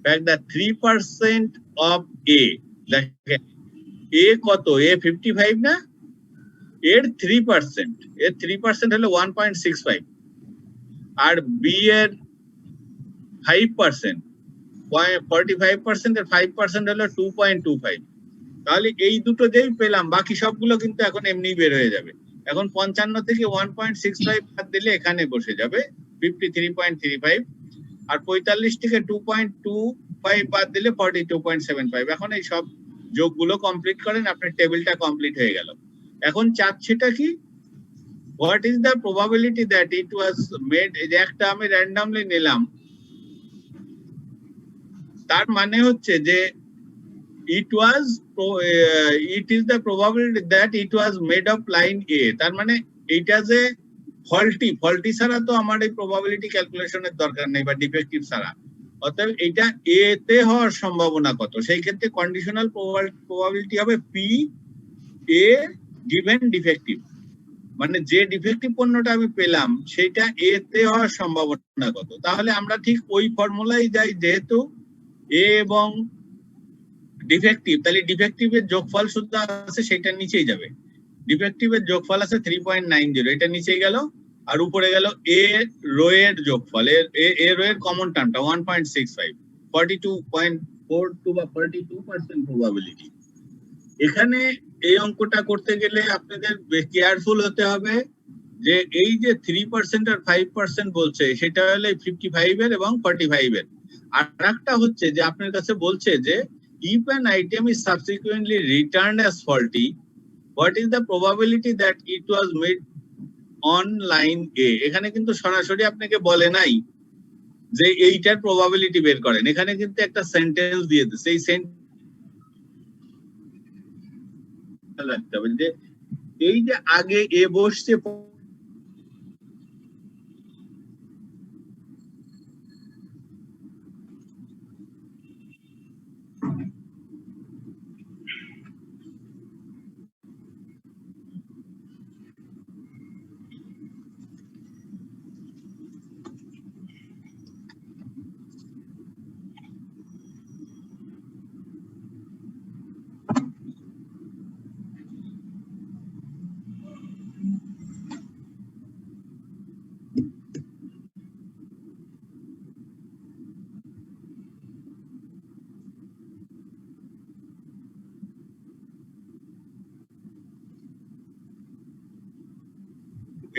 Speaker 1: fact that 3% of A. A কত? A 55 না? এর 3%. এর 3% হলো 1.65. আর B এর 5%. 45% এর 5% হলো 2.25. তাহলে এই দুটো যেই পেলাম, বাকি সবগুলো কিন্তু এখন এমনি বের হয়ে যাবে। এখন 55 থেকে 1.65 বাদ দিলে এখানে বসে যাবে 53.35, আর 45 থেকে 2.25 বাদ দিলে 42.75। এখন এই সব যোগগুলো কমপ্লিট করেন, আপনার টেবিলটা কমপ্লিট হয়ে গেল। এখন চাচ্ছিটা কি, what is the probability that it was made. এই যে একটা আমি র্যান্ডমলি নিলাম, তার মানে হচ্ছে যে it is the probability that it was made of line A. তার মানে এটা যে ফল্টি ছাড়া তো আমার এই প্রবাবিলিটি ক্যালকুলেশনের দরকার নেই, বা ডিফেক্টিভ ছাড়া। অতএব এটা A তে হওয়ার সম্ভাবনা কত, সেই ক্ষেত্রে কন্ডিশনাল প্রবাবিলিটি হবে পি এ গিভেন ডিফেক্টিভ, মানে যে ডিফেক্টিভ পণ্যটা আমি পেলাম সেটা A তে হওয়ার সম্ভাবনা কত। তাহলে আমরা ঠিক ওই ফর্মুলাই যাই, যেহেতু A এবং ডিফেক্টিভ, তাহলে ডিফেক্টিভের যোগফল শুদ্ধ আছে সেটা নিচেই যাবে। ডিফেক্টিভের যোগফল আছে 3.90, এটা নিচেই গেল, আর উপরে গেল এ রো এর যোগফল, এ রো এর কমন টার্মটা 1.65, 42.42 বা 42% প্রবাবিলিটি। এখানে এই অঙ্কটা করতে গেলে আপনাদের কেয়ারফুল হতে হবে যে এই যে 3% আর 5% বলছে সেটা হলো 55 এর এবং 45 এর। আর একটা হচ্ছে যে আপনার কাছে বলছে যে if an item is subsequently returned as faulty, what is the probability that it was made on line A? এখানে কিন্তু সরাসরি আপনাকে বলে নাই যে এইটার প্রবাবিলিটি বের করেন, এখানে কিন্তু একটা সেন্টেন্স দিয়ে দিচ্ছে। এই সেন্টেন্স রাখতে হবে যে এই যে আগে এ বসছে,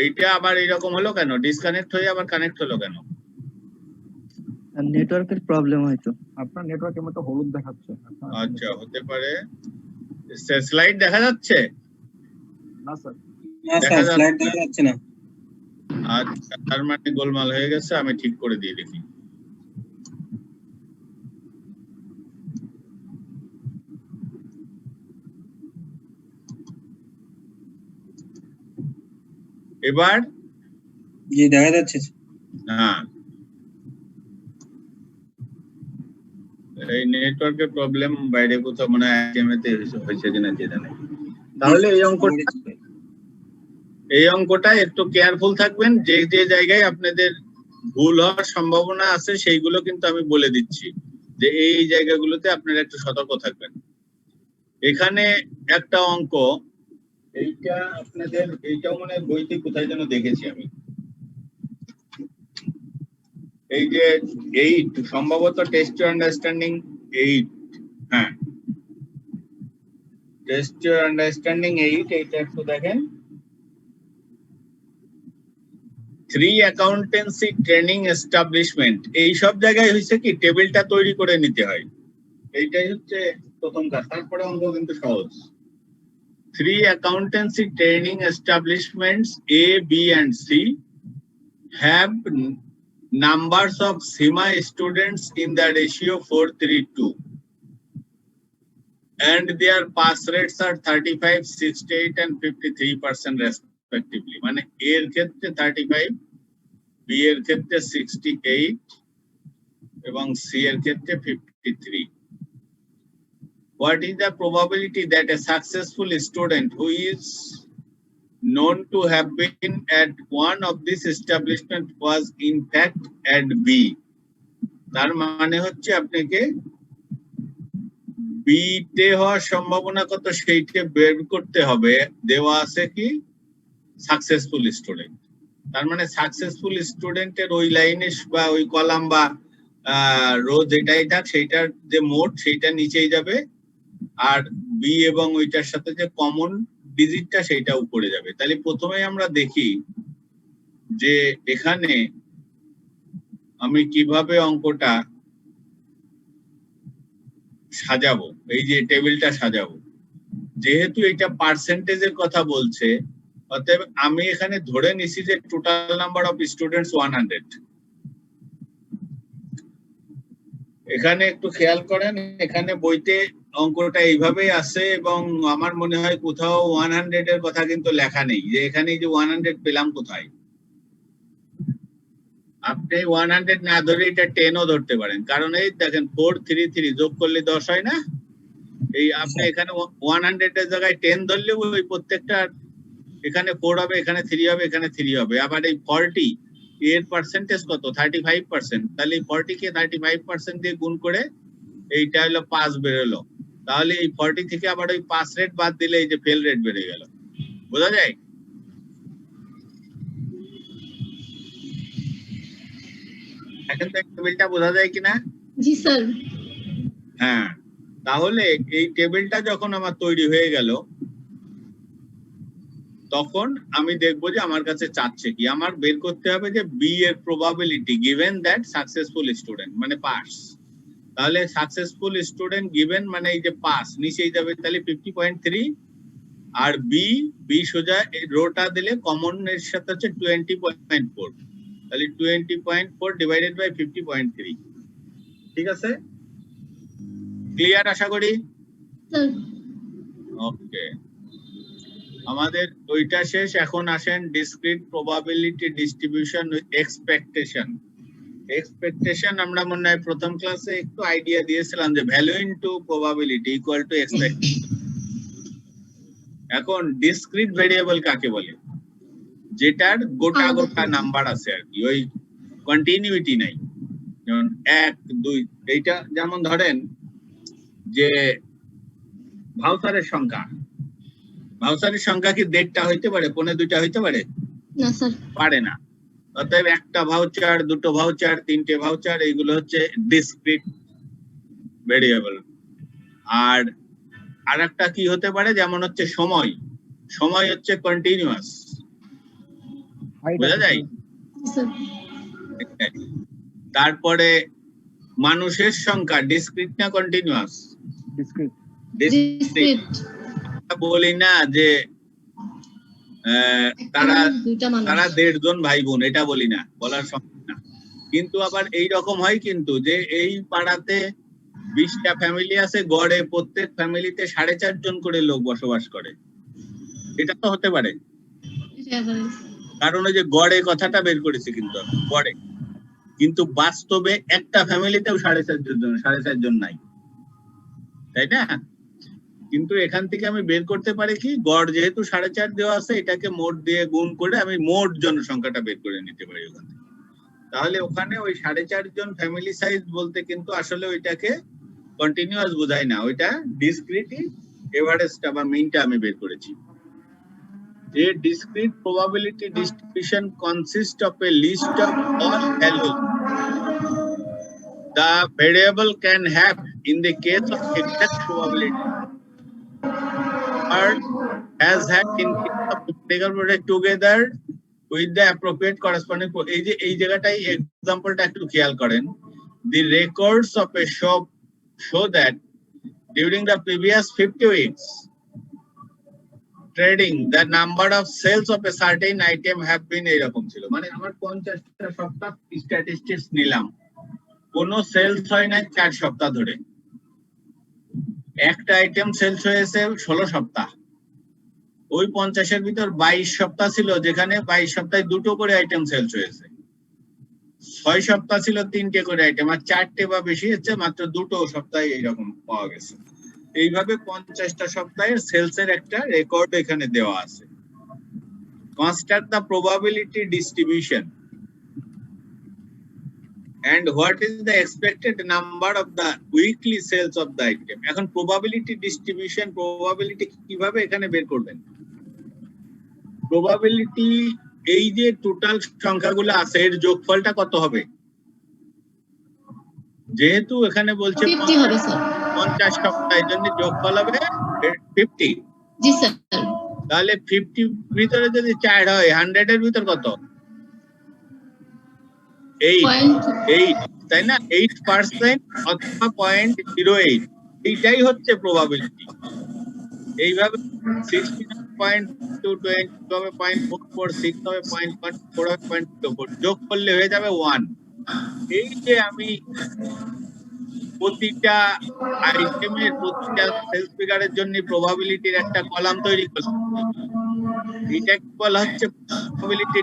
Speaker 1: এইটা আবার এরকম হলো কেন? ডিসকানেক্ট হয়ে আবার কানেক্ট হলো কেন?
Speaker 2: নেটওয়ার্কের প্রবলেম হয়তো।
Speaker 3: আপনার নেটওয়ার্কের মতো হলুদ দেখাচ্ছে।
Speaker 1: আচ্ছা, হতে পারে। স্লাইড দেখা যাচ্ছে?
Speaker 3: না স্যার,
Speaker 1: দেখা
Speaker 6: স্লাইড
Speaker 1: যাচ্ছে
Speaker 6: দেখা যাচ্ছে না।
Speaker 1: আচ্ছা, তার মানে গোলমাল হয়ে গেছে, আমি ঠিক করে দিয়ে দেখি। এবার
Speaker 6: জি দেখা যাচ্ছে।
Speaker 1: হ্যাঁ, এই নেটওয়ার্কের প্রবলেম বাইরে কোথাও মনে হয় আইএমএতে হয়েছে কিনা কে জানে। তাহলে এই অঙ্কটা একটু কেয়ারফুল থাকবেন, যে যে জায়গায় আপনাদের ভুল হওয়ার সম্ভাবনা আছে সেইগুলো কিন্তু আমি বলে দিচ্ছি যে এই জায়গাগুলোতে আপনারা একটু সতর্ক থাকবেন। এখানে একটা অঙ্ক, এইটা আপনাদের, এইটাও মনে হয় বইতে কোথায় যেন দেখেছি আমি। এই যে 8 সম্ভবত টেস্ট টু আন্ডারস্ট্যান্ডিং 8, হ্যাঁ টেস্ট টু আন্ডারস্ট্যান্ডিং 8, এইটা একটু দেখেন। 3 অ্যাকাউন্টেন্সি ট্রেনিং এস্টাবলিশমেন্ট, এই সব জায়গায় হয়েছে কি টেবিলটা তৈরি করে নিতে হয়, এইটাই হচ্ছে প্রথম কাজ। তারপরে অঙ্ক কিন্তু সহজ। 3 accountancy training establishments A, B and C have numbers of SEMA students in the ratio 4:3:2 and their pass rates are 35, 68 and 53% respectively. মানে A এর ক্ষেত্রে 35, B এর ক্ষেত্রে 68 এবং C এর ক্ষেত্রে 53. What is the probability that a successful student who is known to have been at one of this establishment was in fact at B? তার মানে হচ্ছে আপনাকে B তে হওয়ার সম্ভাবনা কত সেইটা বের করতে হবে। দেওয়া আছে কি সাকসেসফুল স্টুডেন্ট, তার মানে সাকসেসফুল স্টুডেন্টের ওই লাইনে বা ওই কলাম বা রো যেটাই থাক সেইটার যে মোট সেইটা নিচেই যাবে, আর বি এবং ওইটার সাথে যে কমন ডিজিটটা সেইটা উপরে যাবে। তাহলে প্রথমে আমরা দেখি যে এখানে আমি কিভাবে অঙ্কটা সাজাবো, এই যে টেবিলটা সাজাবো। যেহেতু এটা পার্সেন্টেজের কথা বলছে, অতএব আমি এখানে ধরে নিছি যে টোটাল নাম্বার অফ স্টুডেন্টস 100। এখানে একটু খেয়াল করেন, এখানে বইতে অঙ্কটা এইভাবেই আছে এবং আমার মনে হয় কোথাও 100 এর কথা কিন্তু লেখা নেই, যে এখানে যে 100 পেলাম কোথায়। আপনি 100 না ধরে এটা 10ও ধরতে পারেন, কারণ এই দেখেন 433 যোগ করলে 10 হয় না। এই আপনি এখানে 100 এর জায়গায় 10 ধরলে ওই প্রত্যেকটা এখানে 4 হবে, এখানে 3 হবে, এখানে 3 হবে। আবার এই 40 এর পার্সেন্টেজ কত? 35%। তাহলে এই 40 কে 35% দিয়ে গুণ করে এইটা হলো 5 বেরোলো। তাহলে এই 40 থেকে আবার ওই 5 রেট বাদ দিলে এই যে ফেল রেট বেড়ে গেল। বোঝা যায়? এখন তো টেবিলটা বোঝা যায় কিনা?
Speaker 8: জি স্যার।
Speaker 1: হ্যাঁ, তাহলে এই টেবিলটা যখন আমার তৈরি হয়ে গেল, তখন আমি দেখবো যে আমার কাছে চাচ্ছে কি, আমার বের করতে হবে যে বি এর probability given that successful student মানে পাস। তাহলে সাকসেসফুল স্টুডেন্ট গিভেন মানে এই যে পাস নিচেই যাবে, তাহলে 50.3 আর বি সোজা এই রোটা দিলে কমন এর সাথে হচ্ছে 20.4, তাহলে 20.4 ডিভাইডেড বাই 50.3। ঠিক আছে, ক্লিয়ার আশা করি?
Speaker 8: স্যার
Speaker 1: ওকে, আমাদের ওইটা শেষ। এখন আসেন discrete probability distribution expectation. Expectation আমরা মনে হয় প্রথম ক্লাসে একটু আইডিয়া দিয়েছিলাম যে value into probability equal to expectation. এখন ডিসক্রিট ভেরিয়েবল কাকে বলে? যেটার গোটা গোটা নাম্বার আছে আর কি, ওই কন্টিনিউইটি নাই। যেমন 1 2, এইটা যেমন ধরেন যে ভাউচারের সংখ্যা, ভাউচারের সংখ্যা কি 1.5টা হইতে পারে, 1.5টা হইতে পারে?
Speaker 8: না স্যার,
Speaker 1: পারে না। অতএব একটা ভাউচার, দুটো ভাউচার, তিনটে ভাউচার, এইগুলো হচ্ছে ডিসক্রিট ভেরিয়েবল। আর আরেকটা কি হতে পারে, যেমন হচ্ছে সময়, সময় হচ্ছে কন্টিনিউয়াস, বোঝা যায়?
Speaker 8: স্যার
Speaker 1: তারপরে মানুষের সংখ্যা ডিসক্রিট না কন্টিনিউয়াস?
Speaker 3: ডিসক্রিট।
Speaker 8: ডিসক্রিট।
Speaker 1: বলি না যে তারা
Speaker 8: দুইটা মানুষ।
Speaker 1: তারা 1.5 জন ভাই বোন, এটা বলি না, বলার সম্ভব না। কিন্তু আবার এই রকম হয় কিন্তু যে এই পাড়াতে 20টা ফ্যামিলি আছে, গড়ে প্রত্যেক ফ্যামিলিতে 4.5 জন করে লোক বসবাস করে, এটা তো হতে পারে। কারণ ওই যে গড়ে কথাটা বের করেছে, কিন্তু গড়ে, কিন্তু বাস্তবে একটা ফ্যামিলিতেও 4.5 জন নাই, তাই না? কিন্তু এখান থেকে আমি বের করতে পারি কি, গড় যেহেতু 4.5 দেওয়া আছে, এটাকে মোট দিয়ে গুণ করে আমি মোট জনসংখ্যাটা বের করে নিতে পারি ওখান থেকে। তাহলে ওখানে ওই 4.5 জন ফ্যামিলি সাইজ বলতে কিন্তু আসলে ওইটাকে কন্টিনিউয়াস বোঝায় না, ওইটা ডিসক্রিট এভারেজটা বা মিনটা আমি বের করেছি। A discrete probability distribution consists of a list of all values the variable can have in the case of exact probability, or has had in case of integral probability together with the appropriate corresponding এই জায়গাটাই এক্সাম্পলটা একটু খেয়াল করেন। The records of a shop show that during the previous 50 weeks trading the number of sales of a certain item have been এরকম ছিল, মানে আমার 50টা সপ্তাহ স্ট্যাটিস্টিক্স নিলাম, কোনো সেলস হয় না 4 সপ্তাহ ধরে, একটা আইটেম সেলস হয়েছে 16 সপ্তাহ, ওই 50-এর ভিতর 22 সপ্তাহ ছিল যেখানে 22 সপ্তাহে 2টো করে আইটেম সেলস হয়েছে, 6 সপ্তাহ ছিল 3টে করে আইটেম, আর 4টে বা বেশি হচ্ছে মাত্র 2টো সপ্তাহে এইরকম পাওয়া গেছে। এইভাবে 50টা সপ্তাহের সেলস এর একটা রেকর্ড এখানে দেওয়া আছে। Construct the probability distribution and what is the expected number of the weekly sales of the item। এখন প্রবাবিলিটি ডিস্ট্রিবিউশন, প্রবাবিলিটি কিভাবে এখানে বের করবেন? প্রবাবিলিটি এই যে টোটাল সংখ্যাগুলো আছে এর যোগফলটা কত হবে? যেহেতু এখানে বলছে
Speaker 8: 50 হবে স্যার।
Speaker 1: 50 সপ্তাহ, এর জন্য যোগফল হবে 50।
Speaker 8: জি স্যার।
Speaker 1: তাহলে 50 ভিতরে যদি 4 হয়, 100 এর ভিতর কত? 8, তাই না? 8% অথবা 0.08, এইটাই হচ্ছে প্রবাবিলিটি। এইভাবে 69.220 হবে 0.446 হবে 0.4 হবে 0.04, যোগ করলে হয়ে যাবে 1। এই যে আমি প্রতিটা আইটেমের প্রতিটা সেলস ফিগারের জন্য প্রবাবিলিটির একটা কলাম তৈরি করলাম, এটাকে বলা হচ্ছে প্রবাবিলিটি।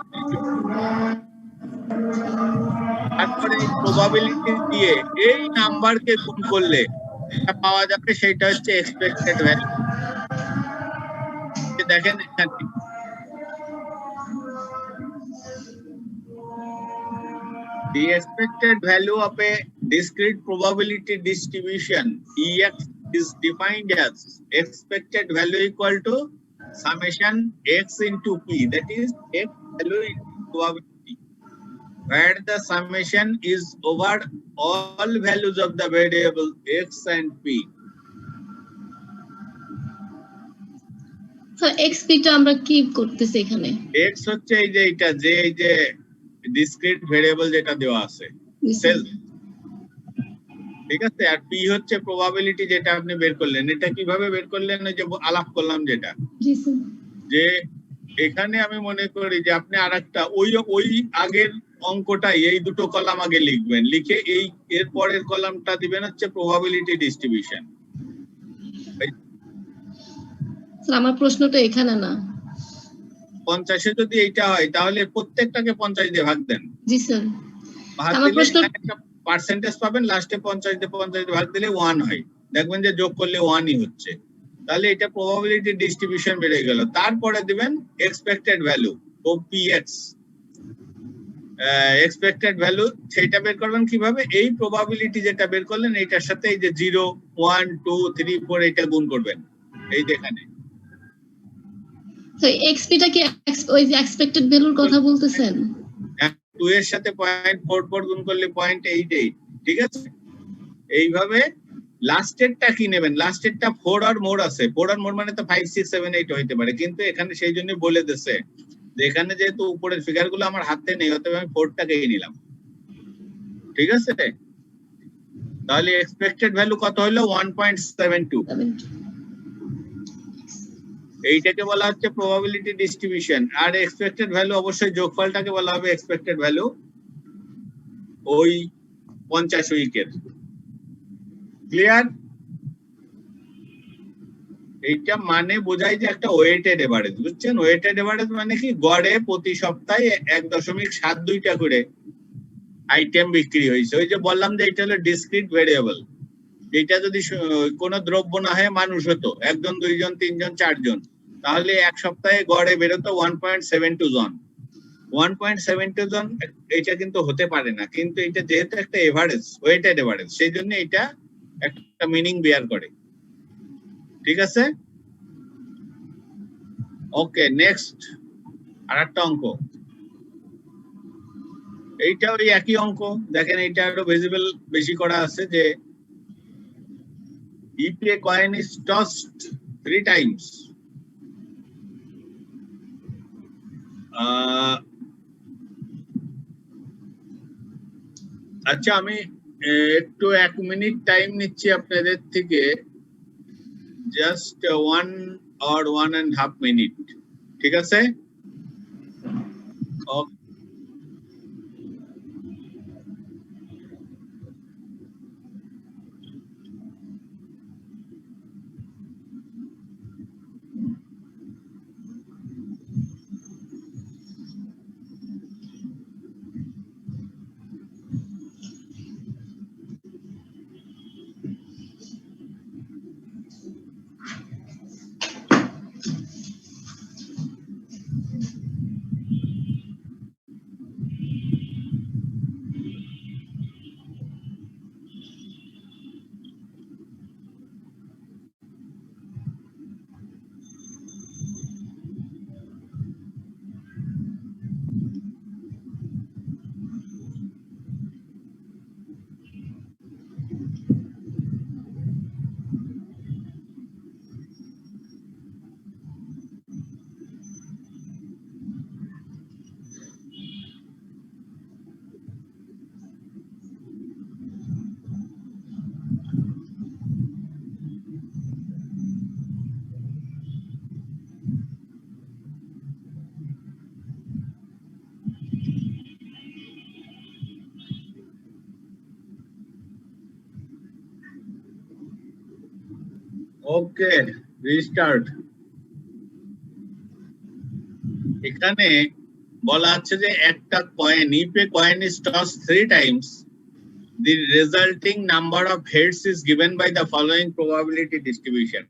Speaker 1: তারপরে এই প্রবাবিলিটি দিয়ে এই নাম্বারকে গুণ করলে পাওয়া যাবে, সেটা হচ্ছে এক্সপেক্টেড ভ্যালু। দেখেন এখানে the expected value of a discrete probability distribution EX is defined as expected value equal to summation X into P, that is X value into probability, where the summation is over all values of the variable X and P.
Speaker 8: Sir XP টা আমরা কি করতেছি এখানে?
Speaker 1: x হচ্ছে এই যে এটা, যে এই যে ডিসক্রিট ভেরিয়েবল যেটা দেওয়া আছে
Speaker 8: জি স্যার।
Speaker 1: সেলফ, ঠিক আছে। আর p হচ্ছে প্রবাবিলিটি যেটা আপনি বের করলেন। এটা কিভাবে বের করলেন? ওই যে আলাপ করলাম যেটা,
Speaker 8: জি স্যার।
Speaker 1: যে এখানে আমি মনে করি যে আপনি আরেকটা ওই আগের অঙ্কটাই এই দুটো কলাম আগে লিখবেন, লিখে এই এর পরের কলামটা দিবেন হচ্ছে প্রবাবিলিটি ডিস্ট্রিবিউশন।
Speaker 8: স্যার আমার প্রশ্নটা এখানে না।
Speaker 1: 50 এ যদি এইটা হয় তাহলে প্রত্যেকটাকে 50 দিয়ে ভাগ দেন।
Speaker 8: জি স্যার।
Speaker 1: ভাগ
Speaker 8: আমার
Speaker 1: দিলে
Speaker 8: প্রশ্ন
Speaker 1: এখানে একটা পার্সেন্টেজ পাবেন, লাস্টে 50 দিয়ে 50 দিয়ে ভাগ দিলে 1 হয়, দেখবেন যে যোগ করলে 1ই হচ্ছে। তাহলে এটা প্রবাবিলিটি ডিস্ট্রিবিউশন বেড়ে গেল। তারপরে দিবেন এক্সপেক্টেড ভ্যালু, ওপিএক্স, এক্সপেক্টেড ভ্যালু। সেটা বের করবেন কিভাবে? এই প্রবাবিলিটি যেটা বের করলেন এইটার সাথে এই যে 0 1 2 3 4 এটা গুণ করবেন, এই যে এখানে।
Speaker 8: তো এক্সপি টা কি ওই যে এক্সপেক্টেড ভ্যালুর কথা বলতেছেন?
Speaker 1: 2 এর সাথে 0.44 গুণ করলে 0.88, ঠিক আছে। এইভাবে লাস্টেরটা কি নেবেন? লাস্টেরটা 4 আর মোর আছে, 4 আর মোর মানে তো 5 6 7 8 হইতে পারে, কিন্তু এখানে সেই জন্য বলে দিয়েছে যে এখানে যেহেতু উপরের ফিগারগুলো আমার হাতে নেই, অতএব আমি 4টাকেই নিলাম, ঠিক আছে। তাহলে এক্সপেক্টেড ভ্যালু কত হলো? 1.72। এইটাকে বলা হচ্ছে probability distribution. Are expected value অবশ্যই যোগফলটাকে বলা হবে এক্সপেক্টেড ভ্যালু ওই 50 উইকের। ক্লিয়ার? এইটা মানে বোঝায় যে একটা ওয়েটেড এভারেজ, বুঝছেন? ওয়েটেড এভারেজ মানে কি? গড়ে প্রতি সপ্তাহে 1.72টা করে আইটেম বিক্রি হয়েছে। ওই যে বললাম যে এটা হলো ডিসক্রিট ভেরিয়েবল। এটা যদি কোনো দ্রব্য না হয় মানুষ হতো, 1 জন 2 জন 3 জন 4 জন, তাহলে এক সপ্তাহে গড়ে বেরোতো 1.72 জন। 1.72 জন এটা কিন্তু হতে পারে না, কিন্তু এটা যেহেতু একটা এভারেজ, ওয়েটেড এভারেজ, সেই জন্য এটা একটা মিনিং বেয়ার করে, ঠিক আছে। ওকে, নেক্সট আরেকটা অঙ্ক। এইটা ওই একই অঙ্ক, দেখেন এটা একটু ভিজিবল বেশি করা আছে যে if a coin is tossed 3 times, আচ্ছা আমি একটু 1 মিনিট টাইম নিচ্ছি আপনাদের থেকে, জাস্ট 1 or 1.5 মিনিট, ঠিক আছে। ওকে, রিস্টার্ট। এখানে বলা আছে যে একটা coin, if a coin is tossed 3 times, the resulting number of heads is given by the following probability distribution.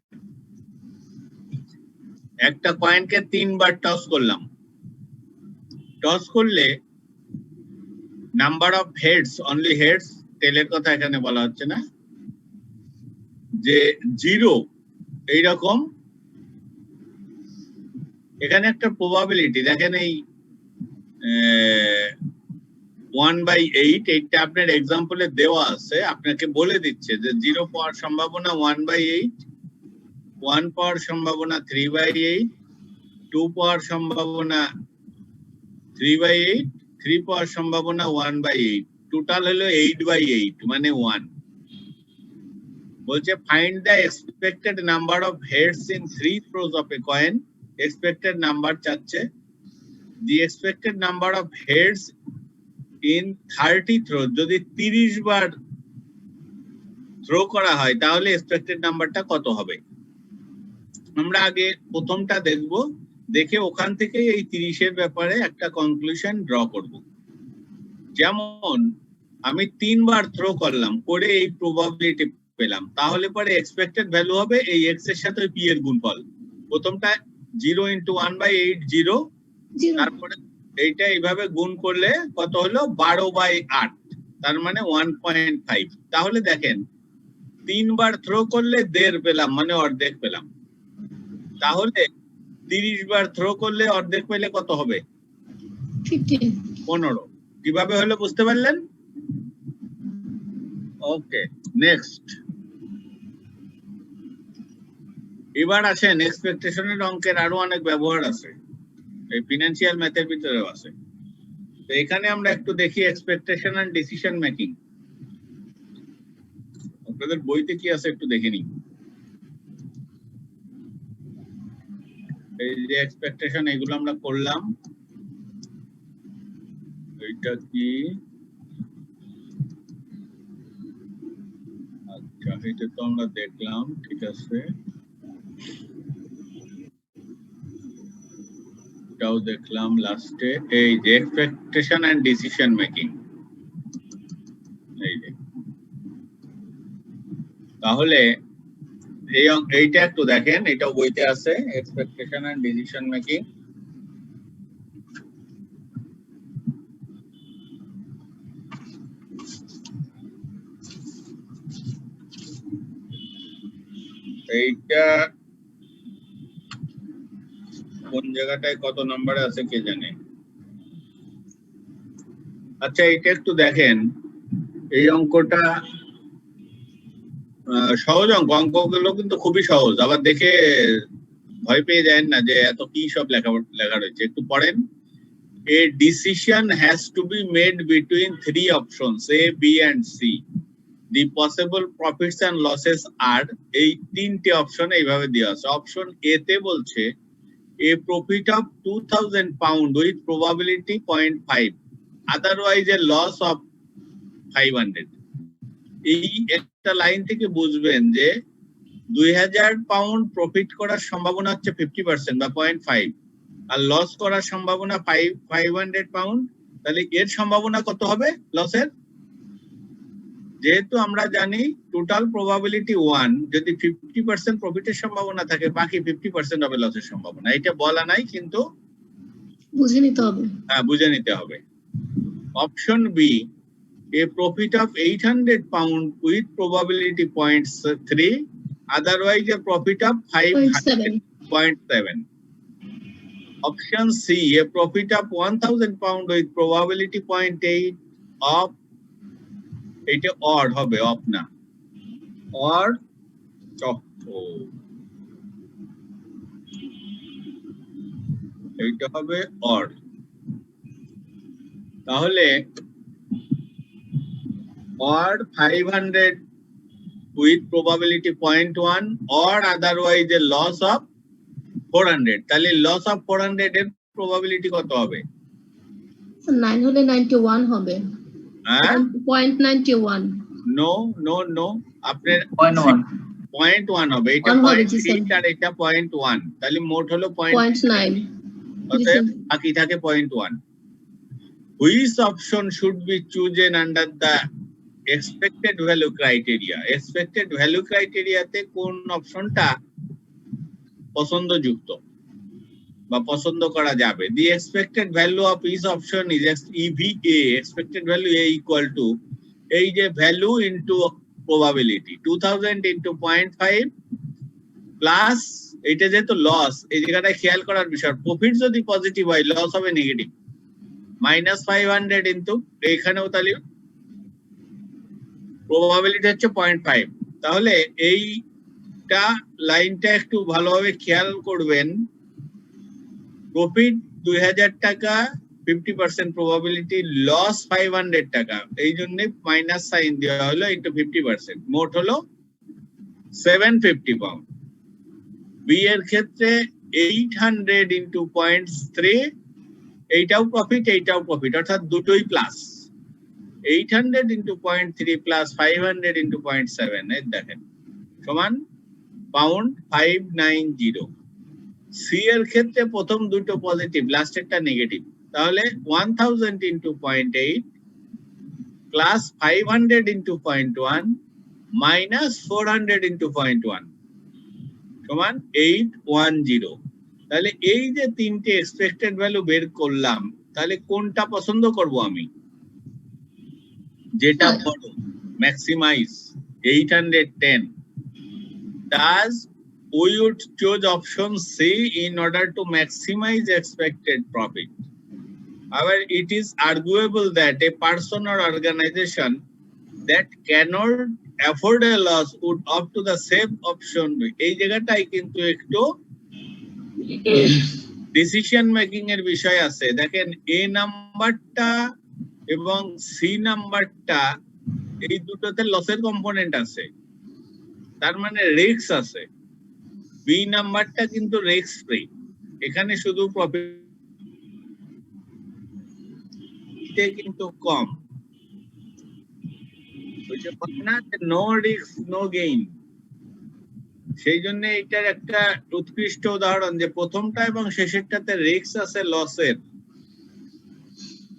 Speaker 1: একটা কয়েনকে 3 বার টস করলাম, টস করলে number of heads, only heads, টেলের কথা এখানে বলা হচ্ছে না, যে 0 এইরকম। এখানে একটা প্রবাবিলিটি দেখেন, এই 1/8, এইটা আপনার এক্সাম্পলে দেওয়া আছে, আপনাকে বলে দিচ্ছে যে 0 পাওয়ার সম্ভাবনা 1/8, 1 পাওয়ার সম্ভাবনা 3/8, 2 পাওয়ার সম্ভাবনা 3/8, 3 পাওয়ার সম্ভাবনা 1/8, টোটাল হলো 8/8 মানে 1। বলছে find the expected number of heads in 3 throws of a coin. Expected number চাচ্ছে। The expected number of heads in 30 throws, যদি 30 বার থ্রো করা হয় তাহলে এক্সপেক্টেড নাম্বারটা কত হবে। আমরা আগে প্রথমটা দেখব, দেখে ওখান থেকে এই 30 এর ব্যাপারে একটা কনক্লুশন ড্র করব। যেমন আমি 3 বার থ্রো করলাম, করে এই প্রবাবিলিটি পেলাম, তাহলে পরে এক্সপেক্টেড ভ্যালু হবে এই এক্স এর সাথে পি এর গুণফল। প্রথমটা 0 × 1/8 0, তারপরে এইটা এইভাবে গুণ করলে কত হলো 12/8, তার মানে 1.5। তাহলে দেখেন 3 বার থ্রো করলে 1.5 পেলাম, মানে অর্ধেক পেলাম। তাহলে 30 বার থ্রো করলে অর্ধেক পেলে কত হবে? 15। কিভাবে হলো বুঝতে পারলেন? ওকে, নেক্সট। এবার আসেন এক্সপেকটেশনের অঙ্কের আরো অনেক ব্যবহার আছে, এই ফিনান্সিয়াল ম্যাথের ভিতরেও আছে। তো এখানে আমরা একটু দেখি এক্সপেকটেশন এন্ড ডিসিশন মেকিং। আপনাদের বইতে কি আছে একটু দেখে নিই। এই যে এক্সপেকটেশন, এগুলো আমরা করলাম। এইটা কি? আচ্ছা, এটা তো আমরা দেখলাম, ঠিক আছে, এটাও দেখলাম লাস্টে। এই যে এক্সপেকটেশন এন্ড ডিসিশন মেকিং, এই যে, তাহলে এইটা একটু দেখেন, এটাও বইতে আছে, এক্সপেকটেশন এন্ড ডিসিশন মেকিং। এইটা কোন জায়গাটায় কত নম্বরে আছে কে জানে। আচ্ছা, এইটা একটু দেখেন, এই অঙ্কটা সহজ অঙ্ক, অঙ্কগুলো কিন্তু খুবই সহজ, আবার দেখে ভয় পেয়ে যায় না যে এত কি সব লেখা রয়েছে। একটু পড়েন। A decision has to be made between 3 options A, B and C. The possible profits and losses are, এই 3টে অপশন এইভাবে দেওয়া আছে। অপশন এ তে বলছে a profit of 2000 pound with probability 0.5, otherwise a loss of 500। এই একটা line থেকে বুঝবেন যে 2000 পাউন্ড প্রফিট করার সম্ভাবনা হচ্ছে 50% বা 0.5, আর লস করার সম্ভাবনা 500 পাউন্ড। তাহলে এর সম্ভাবনা কত হবে লসের? যেহেতু আমরা জানি টোটাল প্রবাবিলিটি 1, যদি 50% প্রফিটের সম্ভাবনা থাকে, বাকি 50% হবে লসের সম্ভাবনা। এটা বলা নাই, কিন্তু
Speaker 8: বুঝে নিতে হবে।
Speaker 1: হ্যাঁ, বুঝে নিতে হবে। Option B, a profit of 800 pound with probability 0.3, otherwise a profit of 500.7। Option C, a profit of 1000 pound with probability 0.8 of, এটা অড হবে, অফ না, অড, এইটা হবে অড। তাহলে or 500 with probability 0.1 or otherwise a loss of 400। তাহলে loss of 400 এর probability কত হবে?
Speaker 8: 9 হলে 91 হবে।
Speaker 1: হ্যাঁ,
Speaker 8: 0.91।
Speaker 1: নো নো নো, আপনার
Speaker 6: 0.1
Speaker 1: 0.1 হবে। এটা 0.8 আর এটা 0.1, তাহলে মোট হলো
Speaker 8: 0.9।
Speaker 1: অতএব বাকি থাকে 0.1। Which option should be chosen under the expected value criteria? Expected value criteria তে কোন অপশনটা পছন্দযুক্ত বা পছন্দ করা যাবে? The expected value of each option is EVA, expected value A equal to, এই যে value into probability 2000 into 0.5 plus এইটা যেহেতু লস, এই জায়গাটায় খেয়াল করার বিষয়, প্রফিট যদি পজিটিভ হয় লস হবে নেগেটিভ, -500 ইনটু এইখানেও তাহলে প্রবাবিলিটি হচ্ছে 0.5। তাহলে এইটা লাইনটা একটু ভালোভাবে খেয়াল করবেন। প্রফিট 2000 টাকা 50% প্রবাবিলিটি, লস 500 টাকা, এই জন্য মাইনাস সাইন দেওয়া হলো ইনটু 50%, মোট হলো 750 পাউন্ড। বি এর ক্ষেত্রে 800 ইনটু 0.3, এইটাও প্রফিট এইটাও প্রফিট, অর্থাৎ দুটোই প্লাস। 800 ইনটু 0.3 প্লাস 500 ইনটু 0.7, এই দেখেন সমান পাউন্ড 590। সি এর ক্ষেত্রে প্রথম দুটো পজিটিভ, লাস্টেরটা নেগেটিভ, তাহলে 1000 into 0.8 plus 500 into 0.1 minus 400 into 0.1 সমান 810। তাহলে এই যে তিনটে এক্সপেক্টেড ভ্যালু বের করলাম, তাহলে কোনটা পছন্দ করব আমি? যেটা বড়, maximise 810, thus we would choose option C in order to maximize expected profit. However, it is arguable that a person or organization that cannot afford a loss would opt to the same option. এই জায়গাটাই কিন্তু একটু decision making এর বিষয় আছে। দেখেন এ নাম্বারটা এবং সি নাম্বারটা, এই দুটোতে লসের কম্পোনেন্ট আছে, তার মানে রিস্ক আছে। বি নাম্বারটা কিন্তু রিস্ক ফ্রি, এখানে শুধু প্রফিট কিন্তু কম, নো রিস্ক নো গেইন। সেই জন্য এটার একটা উৎকৃষ্ট উদাহরণ যে প্রথমটা এবং শেষেরটাতে রিস্ক আছে লসের,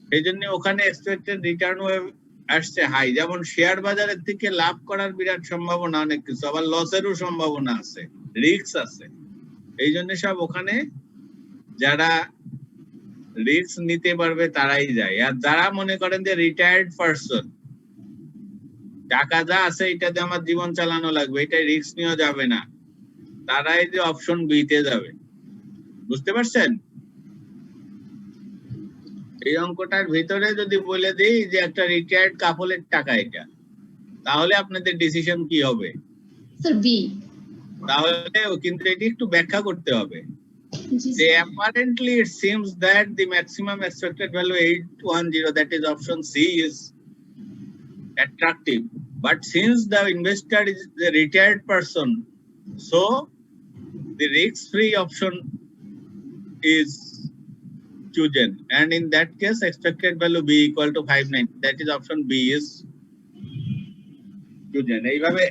Speaker 1: সেই জন্য ওখানে এক্সপেক্টেড রিটার্ন আসছে হাই। যেমন শেয়ার বাজারের থেকে লাভ করার বিরাট সম্ভাবনা অনেক কিছু, আবার লসেরও সম্ভাবনা আছে, রিস্ক আছে। এই জন্য সব ওখানে যারা রিস্ক নিতে পারবে তারাই যায়। আর যারা মনে করেন যে রিটায়ার্ড পারসন, টাকা যা আছে এটাতে আমার জীবন চালানো লাগবে, এটা রিস্ক নেওয়া যাবে না, তারাই যে অপশন বিতে যাবে। বুঝতে পারছেন? এই অঙ্কটার ভিতরে যদি বলে দিই যে একটা রিটায়ার্ড কাপলের টাকা এটা, তাহলে আপনাদের ডিসিশন কি হবে?
Speaker 8: Sir B.
Speaker 1: তাহলে কিন্তু এটি একটু ব্যাখ্যা করতে হবে যে apparently it seems that the maximum expected value 810, that is option C, is attractive, but since the investor is the retired person, so the risk-free option is chosen, and in that case expected value B equal to 590, that is option B is chosen. এইভাবে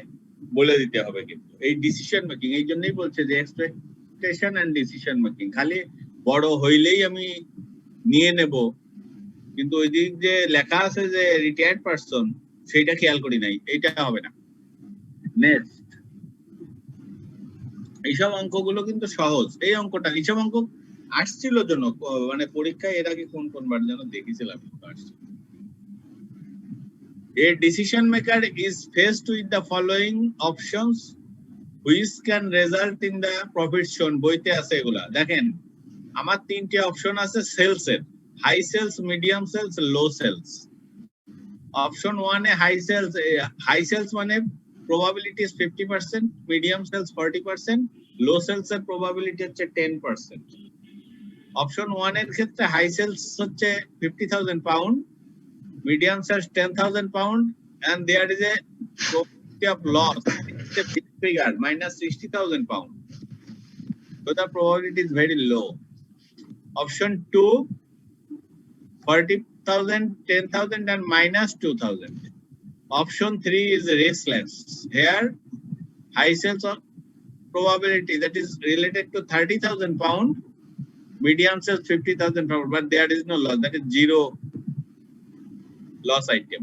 Speaker 1: বলে দিতে হবে কিন্তু এই decision making. এই জন্যই বলছে যে এক্সপেকটেশন এন্ড ডিসিশন মেকিং, খালি বড় হইলেই আমি নিয়ে নেব, কিন্তু ওই দিক যে লেখা আছে যে রিটায়ার্ড পারসন, সেইটা খেয়াল করি নাই, এইটা হবে না। নেক্সট, এইসব অঙ্কগুলো কিন্তু সহজ। এই অঙ্কটা, এইসব অঙ্ক আসছিল জন্য মানে পরীক্ষায় এর আগে কোন কোন বার যেন দেখেছিলাম আসছিল। A decision maker is faced with the following options which can result in the profit shown. বইতে আছে এগুলা। দেখেন আমার তিনটে অপশন আছে সেলস এর, high sales, medium sales, low sales. Option 1 এ হাই সেলস মানে probability is 50%, medium sales 40%, low sales এর প্রবাবিলিটি হচ্ছে 10%। অপশন 1 এর ক্ষেত্রে হাই সেলস হচ্ছে 50,000 pound, medium sells 10,000 pound, and there is a probability of loss, it's a big figure, minus 60,000 pound, so the probability is very low. Option 2, 40,000, 10,000 and minus 2,000. Option 3 is riskless. Here high sales of probability, that is related to 30,000 pound, medium sells 50,000 pound, but there is no loss, that is zero loss item.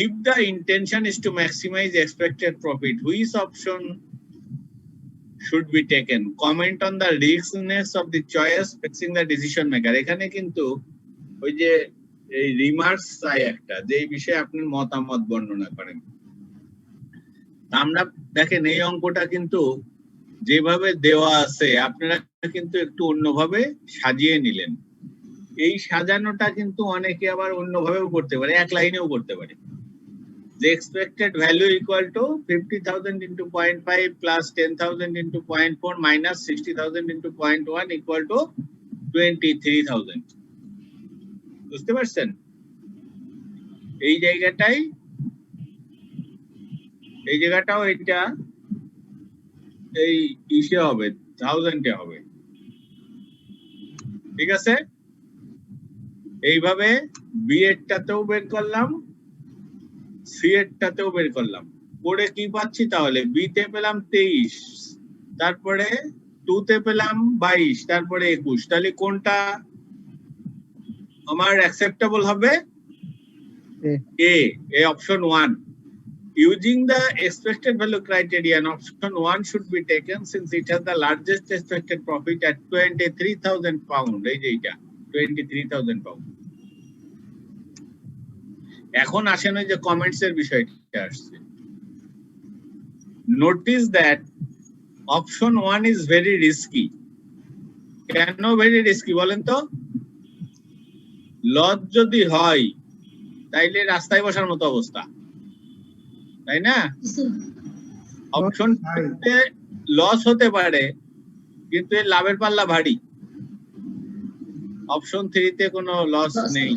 Speaker 1: If the intention is to maximize expected profit, which option should be taken? Comment on the riskiness of the choice fixing the decision maker. এখানে কিন্তু ওই যে এই remarks চাই একটা, যে এই বিষয়ে আপনি মতামত বর্ণনা করেন। আমরা দেখেন এই অঙ্কটা কিন্তু যেভাবে দেওয়া আছে আপনারা কিন্তু একটু অন্যভাবে সাজিয়ে নিলেন। এই সাজানোটা কিন্তু অনেকে আবার অন্যভাবেও করতে পারে, এক লাইনেও করতে পারে, যে expected value equal to 50,000 into 0.5 plus 10,000 into 0.4 minus 60,000 into 0.1 equal to 23,000 বুঝতে পারছেন? এই জায়গাটাও এটা এই ইসে হবে 1000-এ হবে, ঠিক আছে? এইভাবে বি এরটাতেও বের করলাম, সি এরটাতেও বের করলাম, করে কি পাচ্ছি তাহলে? বি তে পেলাম 23, তারপরে 2 তে পেলাম 22, তারপরে 21। তাহলে কোনটা আমার অ্যাকসেপ্টেবল হবে? A option 1. Using the expected value criterion, option 1 should be taken since it has the largest expected profit at 23,000 pound. এই যে এটা 23,000 pound. এখন আসেন ওই যে কমেন্টস এর বিষয়টা আসছে। Notice that option 1 is very risky. কেন ভেরি রিস্কি বলেন তো? লস যদি হয় তাইলে রাস্তায় বসার মতো অবস্থা, তাই না? অপশন লস হতে পারে কিন্তু এর লাভের পাল্লা ভারী। অপশন 3 তে কোনো লস নেই।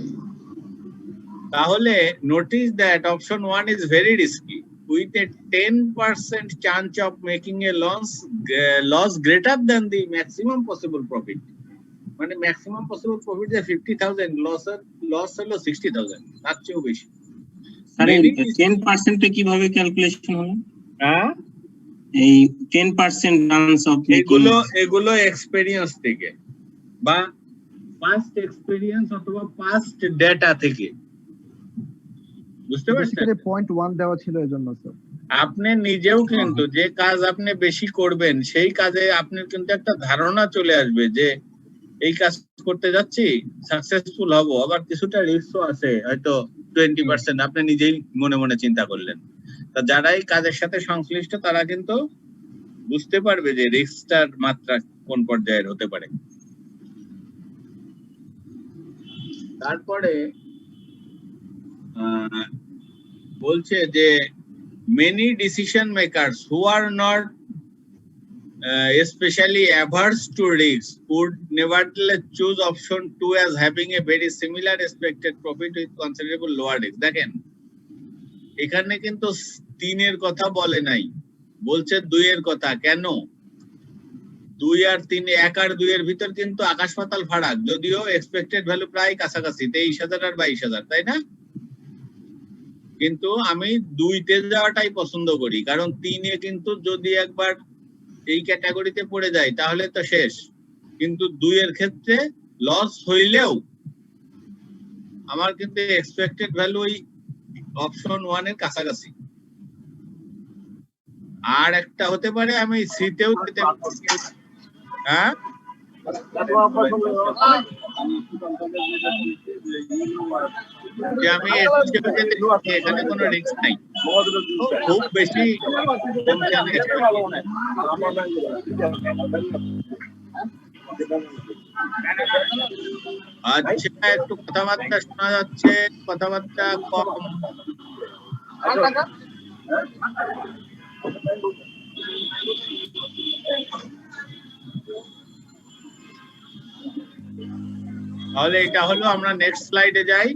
Speaker 1: তাহলে notice that option 1 is very risky with a 10% chance of making a loss greater than the maximum possible profit. মানে ম্যাক্সিমাম পসিবল প্রফিট যে 50,000, লস হলো 60,000, তার চেয়েও বেশি।
Speaker 9: স্যার 10% এ কিভাবে ক্যালকুলেশন হলো?
Speaker 1: হ্যাঁ,
Speaker 9: এই 10% চান্স অফ
Speaker 1: এগুলো এক্সপেরিয়েন্স থেকে বা পাস্ট এক্সপেরিয়েন্স অথবা পাস্ট ডেটা থেকে, বুঝতে পারছেন?
Speaker 3: পয়েন্ট 1 দেওয়া ছিল এজন্য স্যার।
Speaker 1: আপনি নিজেও কিন্তু যে কাজ আপনি বেশি করবেন সেই কাজে আপনার কিন্তু একটা ধারণা চলে আসবে যে এই কাজ করতে যাচ্ছি সাকসেসফুল হব, আবার কিছুটা রিস্কও আছে, হয়তো 20% আপনি নিজেই মনে মনে চিন্তা করলেন। তা যারা এই কাজের সাথে সংশ্লিষ্ট তারা কিন্তু বুঝতে পারবে যে রিস্কটার মাত্রা কোন পর্যায়ের হতে পারে। তারপরে বলছে যে many decision makers who are not especially averse to risks would nevertheless choose option 2 as having a very similar expected profit with considerable lower risk. দেখেন এখানে কিন্তু 3 এর কথা বলে নাই, বলছে 2 এর কথা। কেন? 2 আর 3, 1 আর 2 এর ভিতর কিন্তু আকাশ পাতাল ফারাক, যদিও এক্সপেক্টেড ভ্যালু প্রায় কাছাকাছি 23,000 আর 22,000, তাই না? কিন্তু আমি 2 তে যাওয়াটাই পছন্দ করি, কারণ 3 এ কিন্তু যদি একবার এই ক্যাটাগরিতে পড়ে যায় তাহলে তো শেষ। কিন্তু 2 এর ক্ষেত্রে লস হইলেও আমার কিন্তু এক্সপেক্টেড ভ্যালু অপশন 1 এর কাছাকাছি। আর একটা হতে পারে আমি সি তেও যেতে পারি। হ্যাঁ, যে আমি এখানে কোনো রিস্ক নাই, খুব বেশি আচ্ছা। একটু কথাবার্তা শোনা যাচ্ছে, কথাবার্তা কম। তাহলে এটা হলো, আমরা নেক্সট স্লাইডে যাই।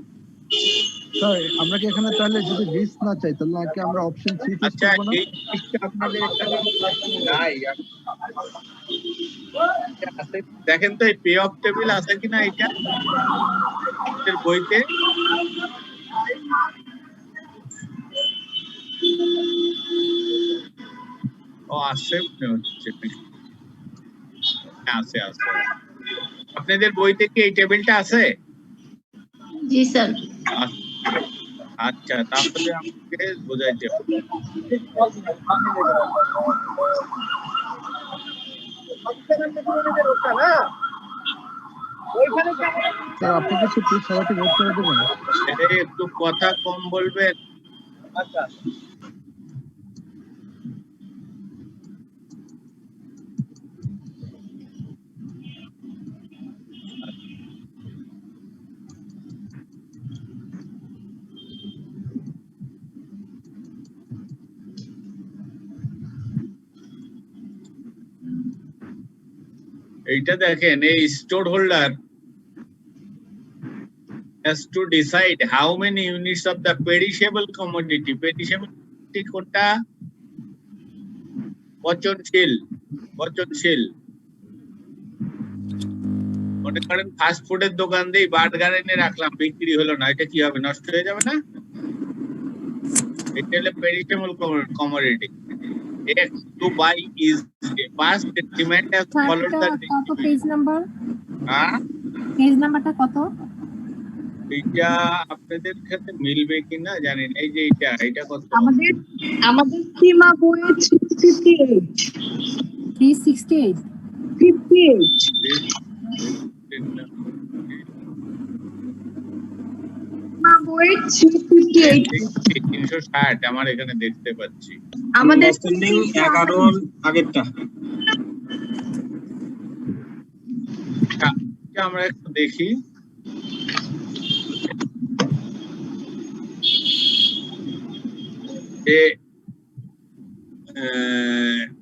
Speaker 3: স্যার আমরা কি এখানে তাহলে যদি রিস্ক না চাই তাহলে নাকি আমরা অপশন 3 চুজ
Speaker 1: আচ্ছা,
Speaker 3: করব না?
Speaker 1: এই জিনিসটা আপনাদের এখানে নাই। দেখেন তো এই পে অফ টেবিল আছে কিনা এটা বইতে? ও আছে, আছে আছে। আপনাদের বইতে কি এই টেবিলটা আছে?
Speaker 8: জি স্যার।
Speaker 1: আচ্ছা, তাহলে আমাকে বোঝাইতে হবে।
Speaker 3: স্যার আপনি কিছু প্লিজ সবাইকে নোট করে দেবেন।
Speaker 1: একটু কথা কম বলবেন। আচ্ছা, এইটা দেখেন, এই store holder has to decide how many units of the perishable commodity. Perishable commodity কোনটা? পচনশীল। মনে করেন ফাস্ট ফুডের দোকান দিয়ে বার্গার এনে রাখলাম, বিক্রি হলো না, এটা কি হবে? নষ্ট হয়ে যাবে না? এটা হলো perishable commodity. To buy is past demand has followed the
Speaker 7: কত পেজ নাম্বার?
Speaker 1: হ্যাঁ,
Speaker 7: পেজ নাম্বারটা কত?
Speaker 1: এটা আপনাদের সাথে মিলবে কিনা জানি না। এই যে এটা কত?
Speaker 10: আমাদের সীমা বইয়ে 358
Speaker 7: 368
Speaker 10: সীমা বইয়ে 358
Speaker 1: 360 আমার এখানে দেখতে পাচ্ছি।
Speaker 10: আমাদের
Speaker 9: আন্ডারস্ট্যান্ডিং 11 আগেরটা।
Speaker 1: আমরা একটু দেখি। যে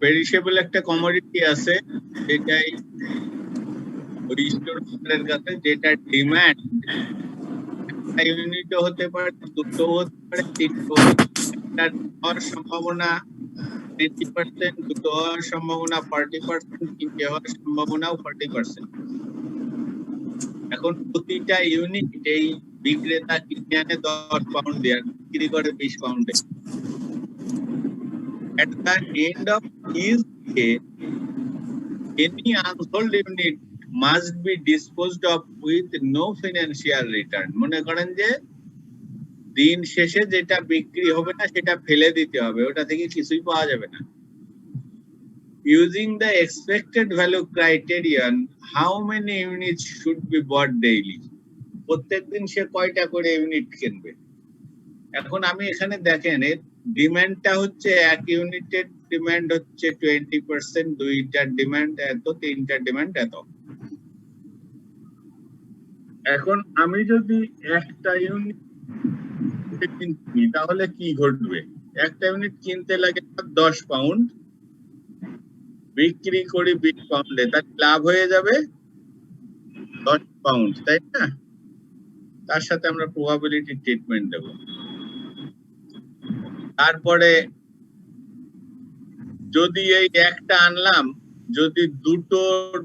Speaker 1: পেরিশেবল একটা কমোডিটি আছে, যেটাই ওই স্টোরের কাছে, যেটা ডিমান্ড একটা ইউনিটও হতে পারে, দুটো হতে পারে, তিনটো হতে পারে। হওয়ার সম্ভাবনা 20%, দুটো হওয়ার সম্ভাবনা 40%, তিনটে হওয়ার সম্ভাবনাও 40%। এখন প্রতিটা ইউনিট এই বিক্রেতা কিনে আনে 10 পাউন্ড দিয়ে, বিক্রি করে 20 পাউন্ডে। At the end of each day, any unsold unit must be disposed of with no financial return. মনে করেন যে দিন শেষে যেটা বিক্রি হবে না সেটা ফেলে দিতে হবে, ওটা থেকে কিছুই পাওয়া যাবে না। Using the expected value criterion, how many units should be bought daily? প্রত্যেকদিন সে কয়টা করে ইউনিট কিনবে? এখন আমি এখানে দেখেন, এর ডিমান্ডটা হচ্ছে এক ইউনিটের ডিমান্ড হচ্ছে 20%, দুইটার ডিমান্ড এত, তিনটার ডিমান্ড এত। এখন আমি যদি একটা ইউনিট কিনি তাহলে কি ঘটবে? একটা ইউনিট কিনতে লাগে 10 পাউন্ড, বিক্রি করি 20 পাউন্ডে, তার লাভ হয়ে যাবে 10 পাউন্ড, তাই না? তার সাথে আমরা প্রবাবিলিটি ট্রিটমেন্ট দেব। তারপরে যদি এই একটা আনলাম, যদি দুটো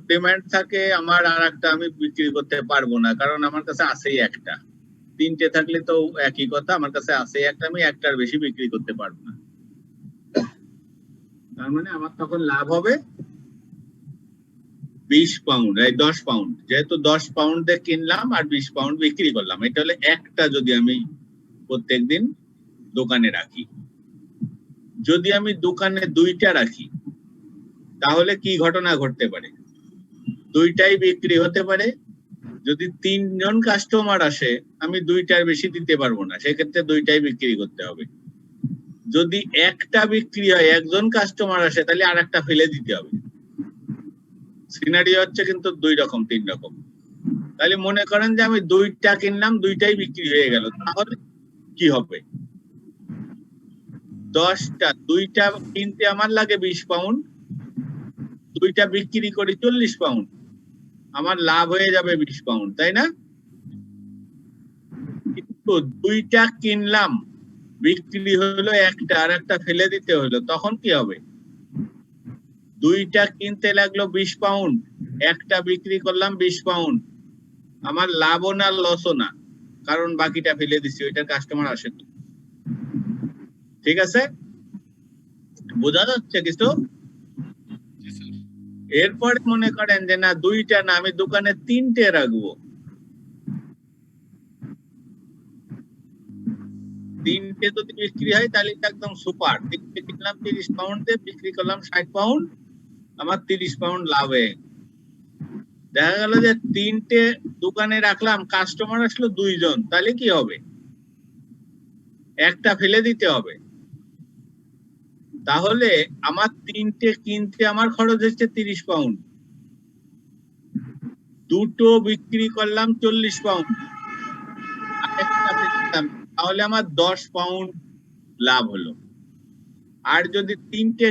Speaker 1: ডিমান্ড থাকে আমার, আর একটা আমি বিক্রি করতে পারবো না, কারণ আমার কাছে আছেই একটা। তিনটে থাকলে তো একই কথা, আমার কাছে আছে একটা, আমি একটার বেশি বিক্রি করতে পারবো না। তার মানে আমার তখন লাভ হবে 20 পাউন্ড, এই 10 পাউন্ড, যেহেতু 10 পাউন্ড দিয়ে কিনলাম আর 20 পাউন্ড বিক্রি করলাম। এটা হলে একটা যদি আমি প্রত্যেকদিন দোকানে রাখি। যদি আমি দোকানে দুইটা রাখি তাহলে কি ঘটনা ঘটতে পারে? দুইটাই বিক্রি হতে পারে। যদি 3 জন কাস্টমার আসে, আমি দুইটার বেশি দিতে পারবো না, সেক্ষেত্রে দুইটাই বিক্রি করতে হবে। যদি একটা বিক্রি হয়, একজন কাস্টমার আসে, তাহলে আর একটা ফেলে দিতে হবে। সিনারিও হচ্ছে কিন্তু 2 রকম 3 রকম। তাহলে মনে করেন যে আমি দুইটা কিনলাম, দুইটাই বিক্রি হয়ে গেল, তাহলে কি হবে? 10টা, দুইটা কিনতে আমার লাগে 20 পাউন্ড, দুইটা বিক্রি করি 40 পাউন্ড, আমার লাভ হয়ে যাবে 20 পাউন্ড, তাই না? কিন্তু দুইটা কিনলাম, বিক্রি হলো একটা, আর একটা ফেলে দিতে হলো, তখন কি হবে? দুইটা কিনতে লাগলো 20 পাউন্ড, একটা বিক্রি করলাম 20 পাউন্ড, আমার লাভও না লসও না, কারণ বাকিটা ফেলে দিছি, ওইটার কাস্টমার আসে। ঠিক আছে, বোঝা যাচ্ছে কিছু? এরপরে মনে করেন যে না, দুইটা না, আমি দোকানে 3টে রাখবো। 3টে যদি বিক্রি হয় তাহলে একদম সুপার। 3টে কিনলাম 30 পাউন্ডে, বিক্রি করলাম 60 পাউন্ড, আমার 30 পাউন্ড লাভ হয়ে দেখা গেল যে 3টে দোকানে রাখলাম, কাস্টমার আসলো 2 জন, তাহলে কি হবে? একটা ফেলে দিতে হবে। তাহলে আমার 3টে কিনতে আমার খরচ হচ্ছে 30 পাউন্ড, দুটো বিক্রি করলাম 40 পাউন্ড, তাহলে আমার 10 পাউন্ড লাভ হলো। আর যদি 3টে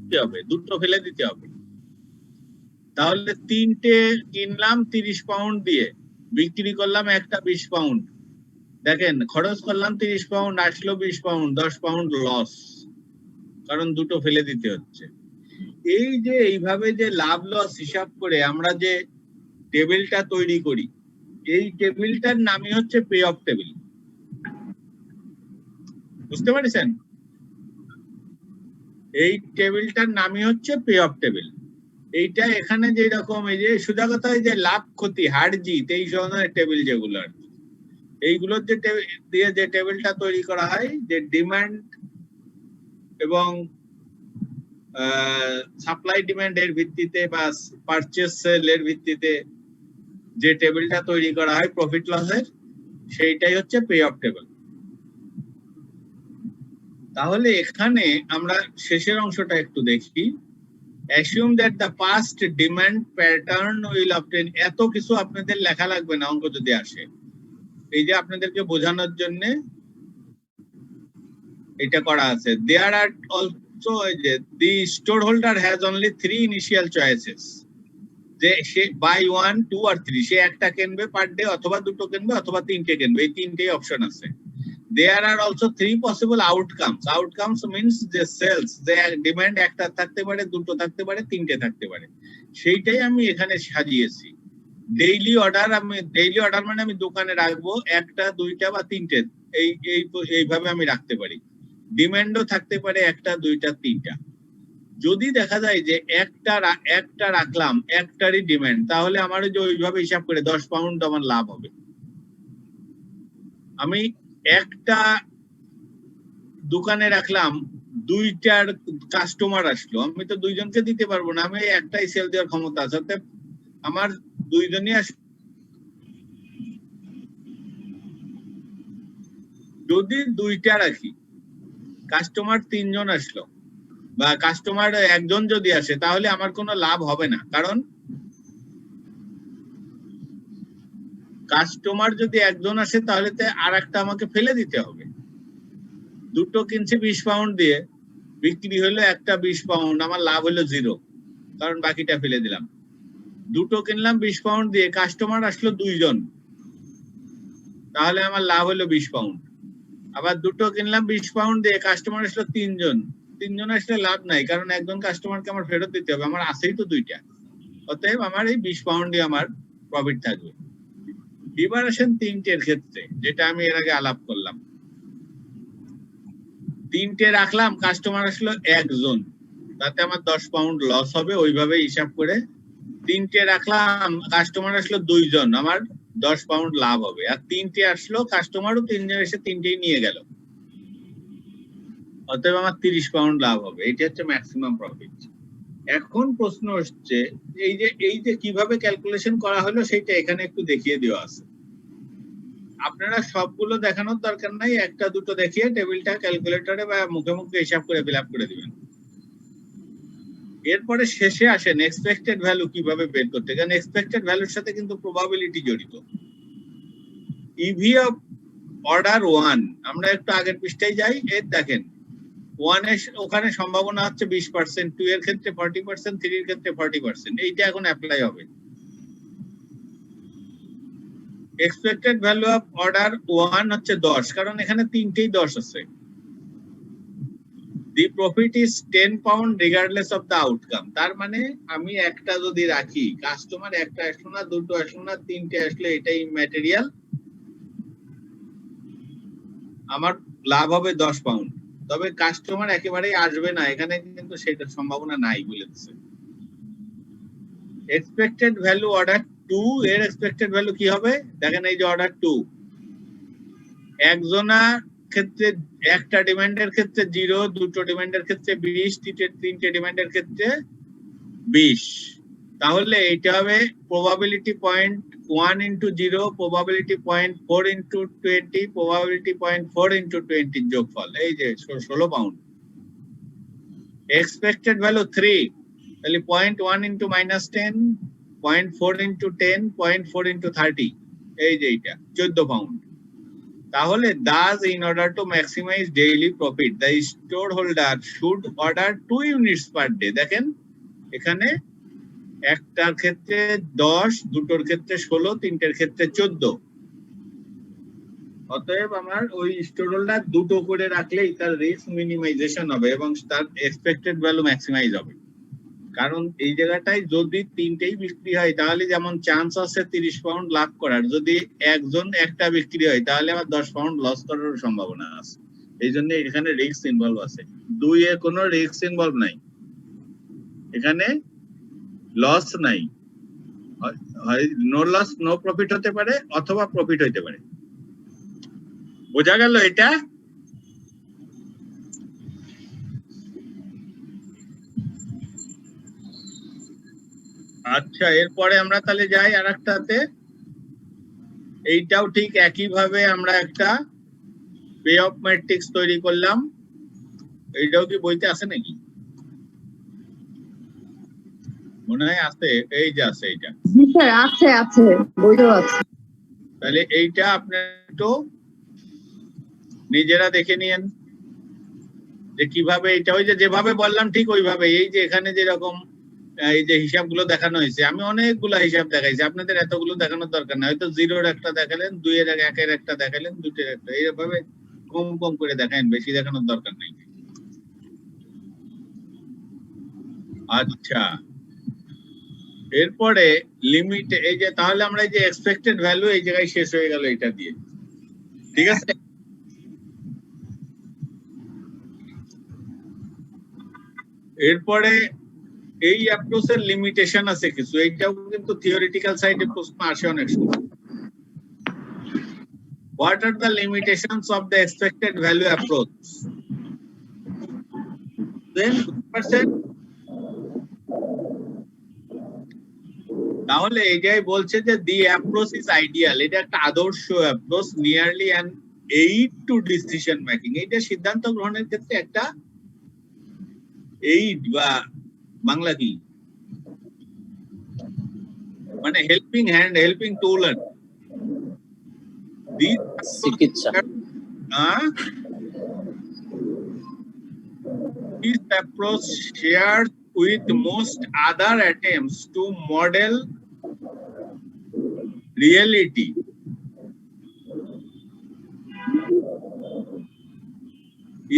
Speaker 1: দিতে হবে, দুটো ফেলে দিতে হবে। তাহলে তিনটে কিনলাম 30 পাউন্ড দিয়ে, বিক্রি করলাম একটা 20 পাউন্ড। দেখেন খরচ করলাম 30 পাউন্ড, আসলো 20 পাউন্ড, 10 পাউন্ড লস, কারণ দুটো ফেলে দিতে হচ্ছে। এই যে এইভাবে যে লাভ লস হিসাব করে আমরা যে টেবিলটা তৈরি করি, এই টেবিলটার নামই হচ্ছে পে অফ টেবিল। বুঝতে পারছেন? এই টেবিলটার নামই হচ্ছে পে অফ টেবিল। এইটা এখানে যে রকম এই যে সোজা কথা, যে লাভ ক্ষতি হার জিত এই ধরনের টেবিল যেগুলো আর কি, এইগুলোর যে দিয়ে যে টেবিলটা তৈরি করা হয়, যে ডিমান্ড এবং সাপ্লাই ডিমান্ড এর ভিত্তিতে বা পারচেজ সেল এর ভিত্তিতে যে টেবিলটা তৈরি করা হয় প্রফিট লসের, সেইটাই হচ্ছে পে অফ টেবিল। তাহলে এখানে আমরা শেষের অংশটা একটু দেখি। assume that the past demand pattern will obtain, এত কিছু আপনাদের লেখা লাগবে না অঙ্ক যদি আসে, এই যে আপনাদেরকে বোঝানোর জন্য এটা করা আছে। there are also যে the storeholder has only 3 initial choices, যে সে বাই 1, 2 আর 3, সে একটা কিনবে পার ডে, অথবা দুটো কিনবে, অথবা তিনটে কিনবে, এই তিনটেই অপশন আছে। There are also 3 possible outcomes. Outcomes means the sales, the demand একটা থাকতে পারে, দুটো থাকতে পারে, তিনটে থাকতে পারে, সেইটাই আমি এখানে সাজিয়েছি। ডেইলি অর্ডার, আমি ডেইলি অর্ডার মানে আমি দোকানে রাখবো একটা, দুইটা বা তিনটে, এইভাবে আমি রাখতে পারি। ডিমান্ডও থাকতে পারে একটা, দুইটা, তিনটা। যদি দেখা যায় যে একটা রাখলাম, একটারই ডিমান্ড, তাহলে আমার যে ওইভাবে হিসাব করে 10 পাউন্ড আমার লাভ হবে। আমি একটা দোকানে রাখলাম, দুইটার কাস্টমার আসলো, আমি তো দুইজনকে দিতে পারবো না, আমি একটাই সেল দেওয়ার ক্ষমতা আছে, অর্থাৎ আমার দুইজনই যদি দুইটা রাখি, কাস্টমার 3 জন আসলো বা কাস্টমার 1 জন যদি আসে, তাহলে আমার কোনো লাভ হবে না, কারণ কাস্টমার যদি 1 জন আসে তাহলে আর একটা আমাকে ফেলে দিতে হবে। দুটো কিনছি 20 পাউন্ড দিয়ে, বিক্রি হলো একটা 20 পাউন্ড, আমার লাভ হলো 0, কারণ বাকিটা ফেলে দিলাম। দুটো কিনলাম 20 পাউন্ড দিয়ে, কাস্টমার আসলো 2 জন, তাহলে আমার লাভ হলো 20 পাউন্ড। আবার দুটো কিনলাম 20 পাউন্ড দিয়ে, কাস্টমার আসলো 3 জন, 3 জন আসলে লাভ নাই, কারণ একজন কাস্টমারকে আমার ফেরত দিতে হবে, আমার আছেই তো দুইটা, অতএব আমার এই 20 পাউন্ডই আমার প্রফিট থাকবে। এবার আসেন তিনটের ক্ষেত্রে, যেটা আমি এর আগে আলাপ করলাম। তিনটে রাখলাম, কাস্টমার আসলো 1 জন, তাতে আমার 10 পাউন্ড লস হবে, ওইভাবে হিসাব করে। তিনটে রাখলাম, কাস্টমার আসলো 2 জন, আমার 10 পাউন্ড লাভ হবে। আর তিনটে আসলো, কাস্টমারও 3 জন এসে তিনটেই নিয়ে গেল, অতএব আমার 30 পাউন্ড লাভ হবে। এটা হচ্ছে ম্যাক্সিমাম প্রফিট। এখন প্রশ্ন হচ্ছে এই যে কিভাবে ক্যালকুলেশন করা হলো, সেটা এখানে একটু দেখিয়ে দেওয়া আছে। আপনারা সবগুলো দেখানোর দরকার নাই, একটা দুটো দেখিয়ে টেবিলটা ক্যালকুলেটরে বা মুখে মুখে হিসাব করে ফিল আপ করে দিবেন। এরপরে শেষে আসেন এক্সপেক্টেড ভ্যালু কিভাবে বের করতে, কারণ এক্সপেক্টেড ভ্যালুর সাথে কিন্তু প্রবাবিলিটি জড়িত। ইভি অফ অর্ডার 1, আমরা একটু আগের পৃষ্ঠায় যাই, এর দেখেন 1 এর ওখানে সম্ভাবনা হচ্ছে 20%, 2 এর ক্ষেত্রে 40%, 3 এর ক্ষেত্রে 40%, এইটা এখন অ্যাপ্লাই হবে। এক্সপেক্টেড ভ্যালু অফ অর্ডার 1 হচ্ছে 10, কারণ এখানে তিনটেই 10 আছে। The profit is 10 pound regardless of the outcome, তার মানে আমি একটা যদি রাখি, কাস্টমার একটা আসলো না, দুটো আসলো না, তিনটে আসলে এটাই ম্যাটেরিয়াল, আমার লাভ হবে 10 পাউন্ড। তবে কাস্টমার একেবারেই আসবে না, এখানে কিন্তু সেটার সম্ভাবনা নাই বলেছে। এক্সপেক্টেড ভ্যালু অর্ডার 2, এর এক্সপেক্টেড ভ্যালু কি হবে দেখেন, এই যে অর্ডার 2, একজনের ক্ষেত্রে একটা ডিমান্ডের ক্ষেত্রে 0, দুটো ডিমান্ডের ক্ষেত্রে 20, তিনটে ডিমান্ডের ক্ষেত্রে 20, তাহলে এটা হবে probability 0.1 into 0, probability 0.4 into 20, probability 0.4 into 20 যোগফল, এই যে 16 পাউন্ড। এক্সপেক্টেড ভ্যালু 3, তাহলে 0.1 into -10, 0.4 into 10, 0.4 into 30, এই যে এইটা 14 পাউন্ড। তাহলে does in order to maximize daily profit the storeholder should order 2 units per day। দেখেন এখানে একটার ক্ষেত্রে 10, দুটোর ক্ষেত্রে 16, তিনটের ক্ষেত্রে 14। অতএব আমার ওই স্টোর হোল্ডার দুটো করে রাখলেই তার রিস্ক মিনিমাইজেশন হবে এবং তার এক্সপেক্টেড ভ্যালু ম্যাক্সিমাইজ হবে। কারণ এই জায়গাটায় যদি তিনটেই বিক্রি হয় তাহলে যেমন চান্স আছে 30 পাউন্ড লাভ করার, যদি একজন একটা বিক্রি হয় তাহলে আবার 10 পাউন্ড লস করার সম্ভাবনা আছে। এই জন্য এখানে রিস্ক ইনভলভ আছে। 2 এ কোনো রিস্ক ইনভলভ নাই, এখানে লস নাই, নো লস নো প্রফিট হতে পারে অথবা প্রফিট হতে পারে। বোঝা গেল এটা? আচ্ছা, এরপরে আমরা তাহলে যাই আরেকটাতে। এইটাও ঠিক একইভাবে আমরা একটা পে অফ ম্যাট্রিক্স তৈরি করলাম। এইটাও কি বইতে আছে নাকি? মনে হয় আছে, এই যে আছে এইটা।
Speaker 10: জি স্যার, আছে আছে, বইটাও আছে।
Speaker 1: তাহলে এইটা আপনার একটু নিজেরা দেখে নিয়েন যে কিভাবে এটা, ওই যে যেভাবে বললাম ঠিক ওইভাবে। এই যে এখানে যেরকম এই যে হিসাবগুলো দেখানো হয়েছে, আমি অনেকগুলো হিসাব দেখাইছি, আপনাদের এতগুলো দেখানোর দরকার নাই। হয়তো 0-এর একটা দেখালেন, 2-এর 1-এর একটা দেখালেন, 2-এর একটা, এইভাবে কম কম করে দেখান, বেশি দেখানোর দরকার নেই। আচ্ছা, এরপরে লিমিট, এই যে তাহলে আমরা এই যে এক্সপেক্টেড ভ্যালু এই জায়গায় শেষ হয়ে গেল এটা দিয়ে, ঠিক আছে? এরপরে এই অ্যাপ্রোচের লিমিটেশন আছে কিছু, এইটাও কিন্তু থিওরিটিক্যাল সাইডে প্রশ্ন আসে অনেক সময়। What are the limitations of the expected value approach? Then তাহলে এটাই বলছে যে the approach is ideal, এটা একটা আদর্শ approach, nearly an aid to decision making, এটা সিদ্ধান্ত গ্রহণের ক্ষেত্রে একটা এইড বা বাংলা কি মানে হেল্পিং হ্যান্ড, হেল্পিং টুল।
Speaker 6: চিকিৎসা।
Speaker 1: This approach shares with most other attempts to model reality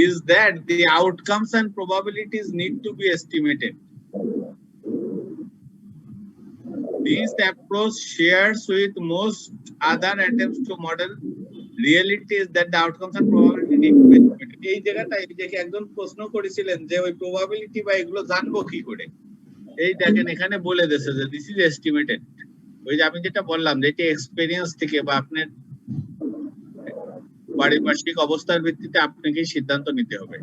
Speaker 1: is that the outcomes and probabilities need to be estimated. This approach shares with most other attempts to model reality is that the outcomes and probability need to be estimated. এই জায়গাটা এই যে একজন প্রশ্ন করেছিলেন যে ওই probability বা এগুলো জানবো কি করে, এই দেখেন এখানে বলে দিয়েছে যে দিস ইজ এস্টিমেটেড। ওই যে আমি যেটা বললাম যে এটা এক্সপেরিয়েন্স থেকে বা আপনার পারিপার্শ্বিক অবস্থার ভিত্তিতে আপনাকে সিদ্ধান্ত নিতে হবে।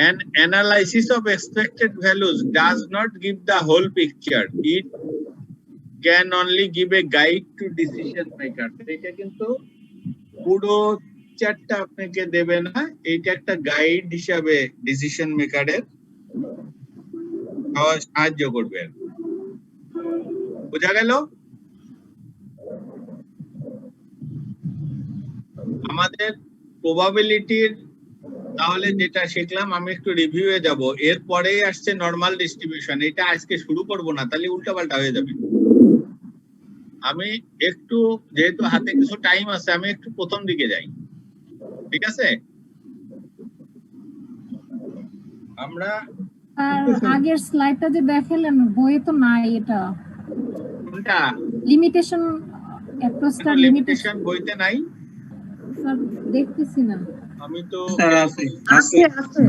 Speaker 1: An analysis of expected values does not give the whole picture. It can only give a guide to decision makers. এটা কিন্তু পুরো চারটা আপনাকে দেবে না, এইটা একটা গাইড হিসাবে ডিসিশন মেকারের সাহায্য করবে। বোঝা গেল? আমাদের প্রবাবিলিটির তাহলে যেটা শিখলাম, আমি একটু রিভিউয়ে যাব। এরপরেই আসছে নরমাল ডিস্ট্রিবিউশন, এটা আজকে শুরু করব না, তাহলে উল্টাপাল্টা হয়ে যাবে। আমি একটু, যেহেতু হাতে কিছু টাইম আছে, আমি একটু প্রথম দিকে যাই, ঠিক আছে? আমরা
Speaker 7: আর আগের স্লাইডটা যে দেখালেন বইয়ে তো নাই, এটা
Speaker 1: কোনটা?
Speaker 7: লিমিটেশন অ্যাপ্রোচটা
Speaker 1: লিমিটেশন বইতে নাই,
Speaker 7: স্যার দেখতেছি না।
Speaker 1: আমি তো
Speaker 10: আছে আছে,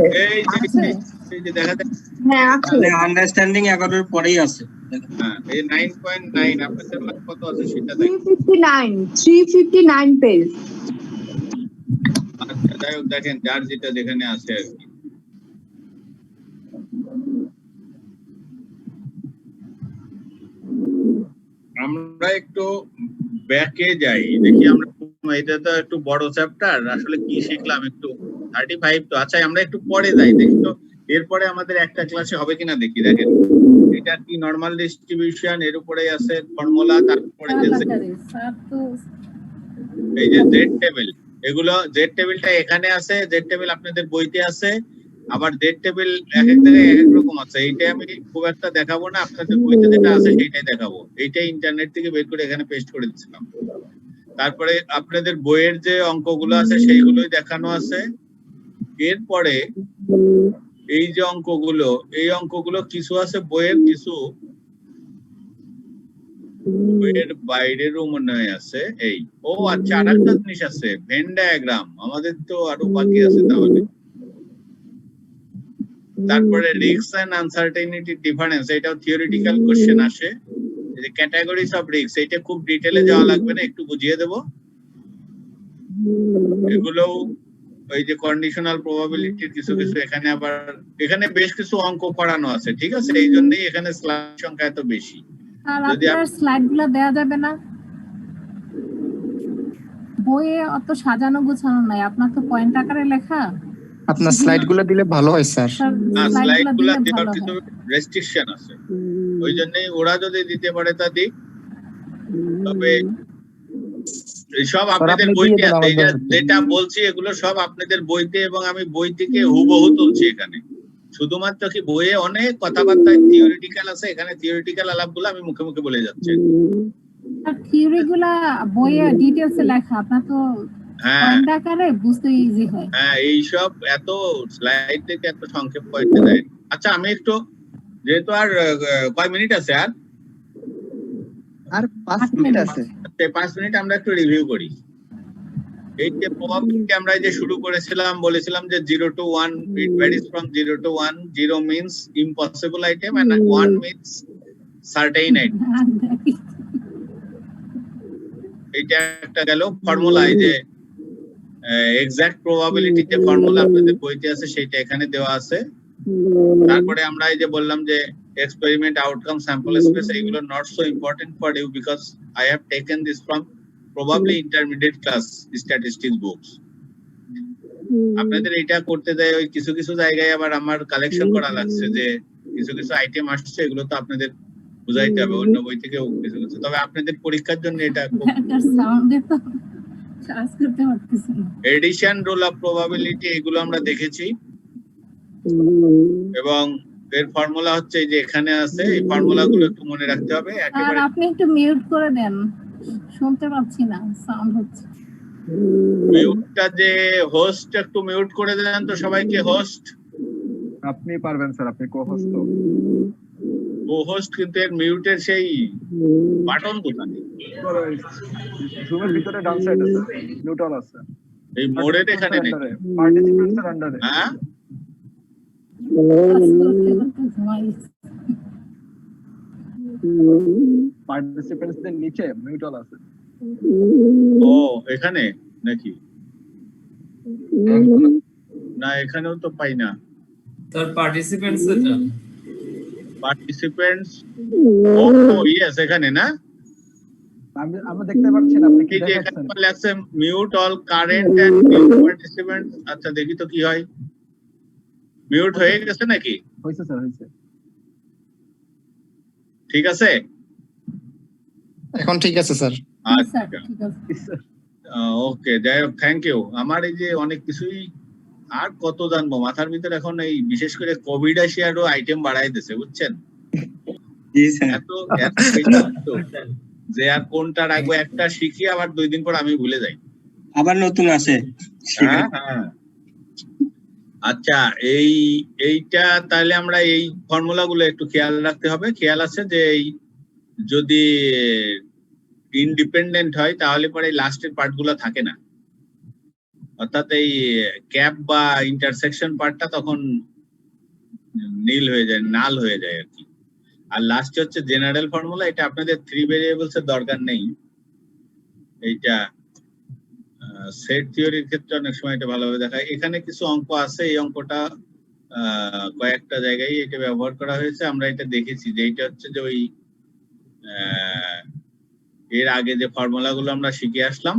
Speaker 1: এই যে দেখা যায়,
Speaker 10: হ্যাঁ আছে।
Speaker 9: আন্ডারস্ট্যান্ডিং 11 এর পরেই আছে।
Speaker 1: হ্যাঁ, এই 9.9 আপনাদের মার্ক কত আছে সেটা দেখ।
Speaker 10: 359 পেজ।
Speaker 1: আচ্ছা, যাই হোক, দেখেন যার যেটা যেখানে আছে আর কি। আমরা একটু ব্যাকে যাই, দেখি আমরা, এটা তো একটু বড় চ্যাপ্টার, আসলে কি শিখলাম একটু 35 তো। আচ্ছা, আমরা একটু পরে যাই, দেখি তো এরপরে আমাদের একটা ক্লাসে হবে কিনা দেখি। দেখেন এটা কি নরমাল ডিস্ট্রিবিউশন, এর উপরে আছে ফর্মুলা, তারপরে
Speaker 7: স্যার তো
Speaker 1: এই যে জেড টেবিল, এগুলো জেড টেবিলটা এখানে আছে, জেড টেবিল আপনাদের বইতে আছে, আবার জেড টেবিল এক এক জায়গায় এক এক রকম আছে। এইটা আমি খুব একটা দেখাবো না, আপনাদের বইতে যেটা আছে সেইটাই দেখাবো। এইটাই ইন্টারনেট থেকে বের করে এখানে পেস্ট করে দিচ্ছিলাম। তারপরে আপনাদের বইয়ের যে অঙ্কগুলো আছে সেইগুলোই দেখানো আছে। এরপরে এই যে অঙ্কগুলো, এই অঙ্কগুলো কিছু আছে বইয়ের, কিছু বইয়ের বাইরেরও মনে হয় আছে। এই ও আচ্ছা, আর একটা জিনিস আছে, ভেন ডায়াগ্রাম, আমাদের তো আরো বাকি আছে তাহলে। তারপরে রিস্ক এন্ড আনসার্টেনিটি ডিফারেন্স, এটাও থিওরিটিক্যাল কোশ্চেন আসে। এই যে ক্যাটাগরিজ অফ রিস্ক, এটা খুব ডিটেইলে যাওয়া লাগবে না, একটু বুঝিয়ে দেব। এগুলো ওই যে কন্ডিশনাল প্রবাবিলিটির কিছু কিছু এখানে, আবার এখানে বেশ কিছু অঙ্ক করানো আছে, ঠিক আছে? এই জন্যই এখানে স্লাইড সংখ্যা এত বেশি।
Speaker 7: আর
Speaker 1: যদি
Speaker 7: আপনার স্লাইডগুলো দেয়া যাবে না? বইয়ে অত সাজানো গোছানো নাই, আপনার তো পয়েন্ট আকারে লেখা।
Speaker 2: আপনার স্লাইডগুলো দিলে ভালো হয় স্যার।
Speaker 1: স্লাইডগুলো
Speaker 7: স্লাইডগুলো দিলে
Speaker 1: দেওয়ার
Speaker 7: ভালো
Speaker 1: কিছু
Speaker 7: হয়।
Speaker 1: রেস্ট্রিকশন আছে, ওই জন্যই ওরা যদি দিতে পারে তা দিক। তবে সব আপনাদের
Speaker 2: আপনি দিয়ে
Speaker 1: বইতে
Speaker 2: দেন
Speaker 1: আছে, এই
Speaker 2: আমাদের।
Speaker 1: যেটা বলছি এগুলো সব আপনাদের বইতে, এবং আমি বই থেকে হুবহু তুলছি এখানে। শুধুমাত্র কি বইয়ে অনেক কথাবার্তা থিওরিটিক্যাল আছে, এখানে থিওরিটিক্যাল আলাপগুলো আমি মুখে মুখে বলে যাচ্ছি।
Speaker 7: আর থিওরিগুলা বইয়ে ডিটেইলসে লেখা, আপনার তো
Speaker 1: হ্যাঁ
Speaker 7: পয়েন্ট আকারে বুঝতে ইজি হয়।
Speaker 1: হ্যাঁ, এইসব এত স্লাইড থেকে এত সংক্ষেপ করতে দেয়। আচ্ছা, আমি একটু, যেহেতু আর কয় মিনিট আছে,
Speaker 2: আর 5 মিনিট আছে।
Speaker 1: 5 মিনিট আমরা একটু রিভিউ করি। এই যে প্রবাবিলিটি আমরা এই যে শুরু করেছিলাম, বলেছিলাম যে 0 to 1, it varies from 0 to 1. 0 means impossible item and 1 means certain item. এটা একটা গেল ফর্মুলা। এই যে এক্সাক্ট প্রবাবিলিটি যে ফর্মুলা আপনাদের বইতে আছে সেটা এখানে দেওয়া আছে। তারপরে আমরা এই যে বললাম যে এক্সপেরিমেন্ট আউটকাম স্যাম্পল স্পেস, এইগুলো not so important for you because I have taken this from probably intermediate class statistics books. আপনাদের এটা করতে দেয় ওই কিছু কিছু জায়গায়, আবার আমার কালেকশন করা লাগছে যে কিছু কিছু আইটেম আসছে, এগুলো তো আপনাদের বুঝাইতে হবে অন্য বই থেকেও কিছু কিছু। তবে আপনাদের পরীক্ষার জন্য এটা এডিশন, রোল অফ প্রবাবিলিটি, এগুলো আমরা দেখেছি। এবং এর ফর্মুলা হচ্ছে এই যে এখানে আছে, এই ফর্মুলাগুলো একটু মনে রাখতে হবে
Speaker 7: আর
Speaker 1: একেবারে।
Speaker 7: আপনি একটু মিউট করে দেন, শুনতে পাচ্ছি না, সাউন্ড হচ্ছে।
Speaker 1: মিউটটা যে হোস্ট, একটু মিউট করে দেন তো সবাইকে। হোস্ট
Speaker 3: আপনি পারবেন স্যার, আপনি কো-হোস্ট।
Speaker 1: হোস্ট, কিন্তু এর মিউটের সেই বাটন কোথায়?
Speaker 3: জুমের ভিতরে ডান সাইড আছে, নিউট্রাল আছে।
Speaker 1: এই মোড়ের এখানে নেই।
Speaker 3: পার্টিসিপেন্টস এর আন্ডারে।
Speaker 1: হ্যাঁ,
Speaker 3: পার্টিসিপেন্টস দের নিচে নিউট্রাল আছে।
Speaker 1: ও এখানে নাকি? না, এখানেও তো পাই না।
Speaker 6: স্যার পার্টিসিপেন্টস এটা
Speaker 1: পার্টিসিপেন্টস, ও ইয়েস, এখানে না?
Speaker 3: আমরা দেখতে পাচ্ছি না, আপনি কি
Speaker 1: এই যে এখানে
Speaker 3: দেখাচ্ছেন?
Speaker 1: লেখছে mute all current and new participants. আচ্ছা, দেখি তো কি হয়। মিউট হয়ে গেছে নাকি?
Speaker 3: হইছে স্যার, হইছে।
Speaker 1: ঠিক আছে,
Speaker 2: এখন ঠিক আছে স্যার।
Speaker 1: আচ্ছা,
Speaker 7: ঠিক আছে।
Speaker 1: ওকে, যাই হোক, থ্যাংক ইউ। আমার এই যে অনেক কিছুই আর কত জানবো, মাথার ভিতরে এখন এই বিশেষ করে কোভিড আসি আরো আইটেম বাড়াই দিছে, বুঝছেন? এত এত যে আর কোনটা রাখবো, একটা শিখি আবার 2 দিন পর আমি ভুলে যাই,
Speaker 9: আবার নতুন আসে।
Speaker 1: হ্যাঁ হ্যাঁ। আচ্ছা, এইটা তাহলে আমরা এই ফর্মুলা গুলো একটু খেয়াল রাখতে হবে। খেয়াল আছে যে এই যদি ইন্ডিপেন্ডেন্ট হয় তাহলে পরে লাস্টের পার্ট গুলো থাকে না, অর্থাৎ এই ক্যাপ বা ইন্টারসেকশন পার্টটা তখন নীল হয়ে যায়, নাল হয়ে যায় আর কি। আর লাস্টে হচ্ছে জেনারেল ফর্মুলা, এটা আপনাদের 3 ভেরিয়েবলস এর দরকার নেই। এইটা সেট থিওরির ক্ষেত্রে অনেক সময় এটা ভালোভাবে দেখায়। এখানে কিছু অঙ্ক আছে, এই অঙ্কটা কয়েকটা জায়গায় এটা ব্যবহার করা হয়েছে, আমরা এটা দেখেছি যে এটা হচ্ছে যে ওই এর আগে যে ফর্মুলা গুলো আমরা শিখে আসলাম,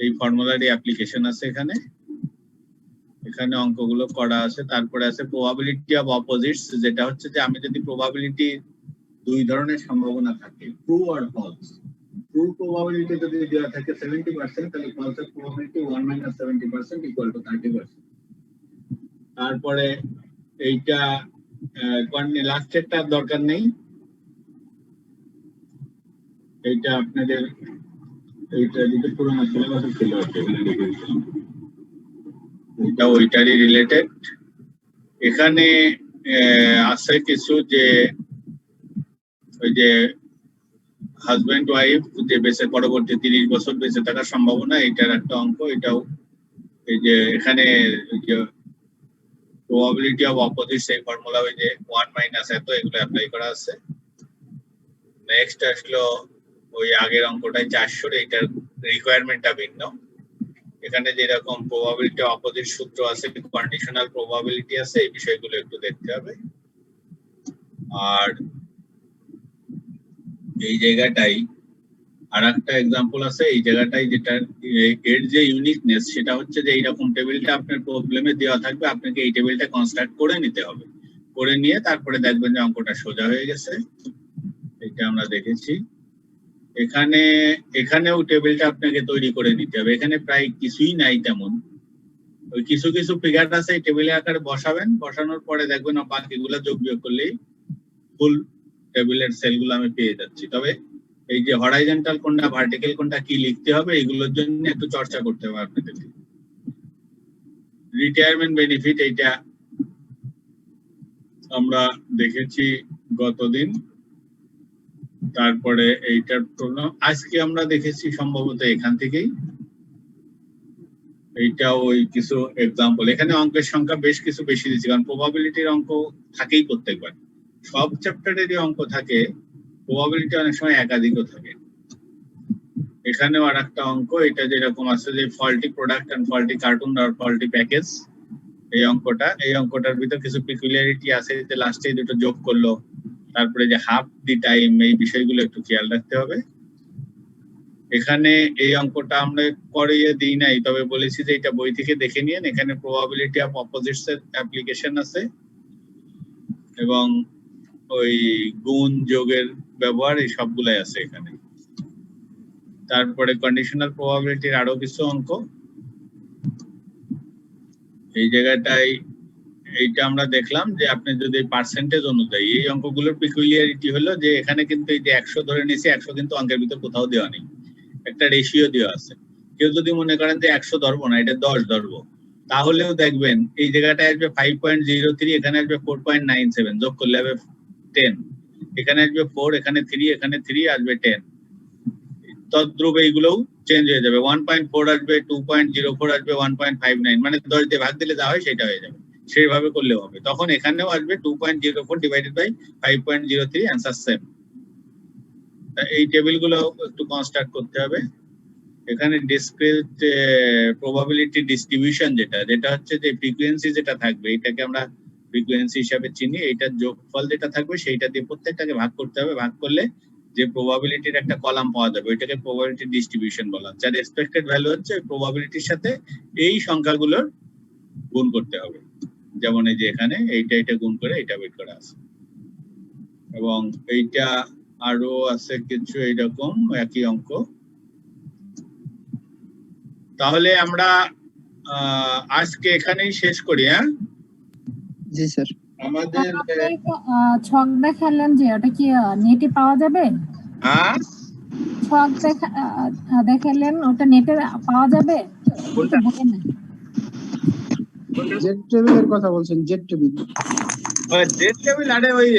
Speaker 1: এই ফর্মুলারই অ্যাপ্লিকেশন আছে এখানে। এখানে অঙ্কগুলো করা আছে। তারপরে আছে প্রবাবিলিটি অফ অপোজিটস, যেটা হচ্ছে যে আমি যদি প্রবাবিলিটি 2 ধরনের সম্ভাবনা থাকে, ট্রু আর ফলস, ট্রু প্রবাবিলিটি যদি দেওয়া থাকে 70% তাহলে ফলসের প্রবাবিলিটি 1 - 70% = 30%। তারপরে এইটা লাস্টেরটা দরকার নেই, এইটা আপনাদের এইটা যদি পুরোনো সিলেবাসে ছিল এটা ওইটারই রিলেটেড। এখানে আছে কিছু যে ওই যে হাজবেন্ড ওয়াইফ যে বেঁচে পরবর্তী 30 বছর বেঁচে থাকার সম্ভাবনা, এটার একটা অঙ্ক। এটাও এই যে এখানে প্রবাবিলিটি অফ অপোজিট সেই ফর্মুলা ওই যে 1 - এত এগুলো অ্যাপ্লাই করা আছে। নেক্সট আসলো ওই আগের অঙ্কটাই 400, এটার রিকোয়ারমেন্টটা ভিন্ন। এখানে যেরকম প্রবাবিলিটি অপোজিট সূত্র আছে, কন্ডিশনাল প্রবাবিলিটি আছে, এই বিষয়গুলো একটু দেখতে হবে। আর এই জায়গাটাই আরেকটা एग्जांपल আছে, এই জায়গাটাই যেটা এর যে ইউনিকনেস সেটা হচ্ছে যে এইরকম টেবিলটা আপনার প্রবলেমে দেওয়া থাকবে, আপনাকে এই টেবিলটা কনস্ট্রাক্ট করে নিতে হবে। করে নিয়ে তারপরে দেখবেন যে অঙ্কটা সোজা হয়ে গেছে। এটা আমরা দেখেছি। এখানেও টেবিলটা আপনাকে তৈরি করে নিতে হবে। এখানে প্রায় কিছুই নাই তেমন, ওই কিছু কিছু ফিগার আছে এই টেবিলের আকারে বসাবেন, বসানোর পরে দেখবেন বাকিগুলো যোগ বিয়োগ করলেই ফুল টেবিলের সেলগুলো আমি পেয়ে যাচ্ছি। তবে এই যে হরাইজন্টাল কোনটা ভার্টিক্যাল কোনটা কি লিখতে হবে এগুলোর জন্য একটু চর্চা করতে হবে আপনাদের। রিটায়ারমেন্ট বেনিফিট এইটা আমরা দেখেছি গতদিন। তারপরে এইটার আজকে আমরা দেখেছি সম্ভবত এখান থেকেই। এইটা ওই কিছু एग्जांपल। এখানে অঙ্কের সংখ্যা বেশ কিছু বেশি দিয়েছি, কারণ প্রবাবিলিটির অঙ্ক থাকেই প্রত্যেকবার। সব চ্যাপ্টারেরই অঙ্ক থাকে, প্রবাবিলিটি অনেক সময় একাধিকও থাকে। এখানেও আরেকটা অঙ্ক, এটা যেরকম আছে যে faulty product and faulty carton আর ফল্টি প্যাকেজ, এই অঙ্কটার ভিতর কিছু পিকুলিয়ারিটি আছে, যে লাস্টে দুটো যোগ করলো, তারপরে যে হাফ দি টাইম, এই বিষয়গুলো একটু খেয়াল রাখতে হবে। এখানে এই অঙ্কটা আমরা করিয়ে দিই নাই, তবে বলেছি যে এটা বই থেকে দেখে নিন। এখানে প্রবাবিলিটি অফ অপোজিটস এর অ্যাপ্লিকেশন আছে এবং ওই গুণ যোগের ব্যবহার, এই সবগুলাই আছে এখানে। তারপরে কন্ডিশনাল প্রবাবিলিটির আরো কিছু অঙ্ক এই জায়গাটায়। এইটা আমরা দেখলাম যে আপনি যদি পার্সেন্টেজ অনুযায়ী, এই অঙ্কগুলোর পিকুলিয়ারিটি হলো যে এখানে কিন্তু এই যে 100 ধরে নিয়েছি, 100 কিন্তু অঙ্কের ভিতর কোথাও দেওয়া নেই, একটা রেশিও দেওয়া আছে। কেউ যদি মনে করেন যে 100 ধরবো না, এটা 10 ধরবো, তাহলেও দেখবেন এই জায়গাটায় আসবে 5.03, এখানে আসবে 4.97, যোগ করলে হবে 10, এখানে আসবে 4, এখানে 3, এখানে 3 আসবে 10। তদ্রূপ এইগুলোও চেঞ্জ হয়ে যাবে, 1.4 আসবে, 2.04 আসবে, 1.59, মানে 10 দিয়ে ভাগ দিলে যা হয় সেটা হয়ে যাবে। সেইভাবে করলেও হবে। তখন এখানেও আসবে 2.04 ডিভাইডেড বাই 5.03, অ্যান্সার সেম। এই টেবিলগুলো একটু কনস্ট্রাক্ট করতে হবে। এখানে ডিসক্রিট প্রবাবিলিটি ডিস্ট্রিবিউশন যেটা হচ্ছে যে ফ্রিকোয়েন্সি যেটা থাকবে, এটাকে আমরা ফ্রিকোয়েন্সি হিসাবে চিনি। এইটার যোগফল যেটা থাকবে সেইটা দিয়ে প্রত্যেকটাকে ভাগ করতে হবে। ভাগ করলে যে প্রবাবিলিটির একটা কলাম পাওয়া যাবে, ওইটাকে প্রবাবিলিটি ডিস্ট্রিবিউশন বলা হচ্ছে। আর এক্সপেক্টেড ভ্যালু হচ্ছে প্রবাবিলিটির সাথে এই সংখ্যাগুলোর গুণ করতে হবে। যেমন এই যে এখানে এইটা গুণ করে এটা বের করা আছে, এবং এইটা আরো আছে কিছু এইরকম একই অঙ্ক। তাহলে আমরা আজকে এখানেই শেষ করি। হ্যাঁ
Speaker 2: জি স্যার।
Speaker 1: আমাদের
Speaker 7: ছক দেখালেন যে ওটা কি নেটে পাওয়া যাবে?
Speaker 1: হ্যাঁ
Speaker 7: ছক দেখালেন, ওটা নেটে পাওয়া যাবে?
Speaker 1: কোনটা?
Speaker 4: জেড টেবিলের কথা বলছেন? Z table,
Speaker 1: Z table. আরে ওই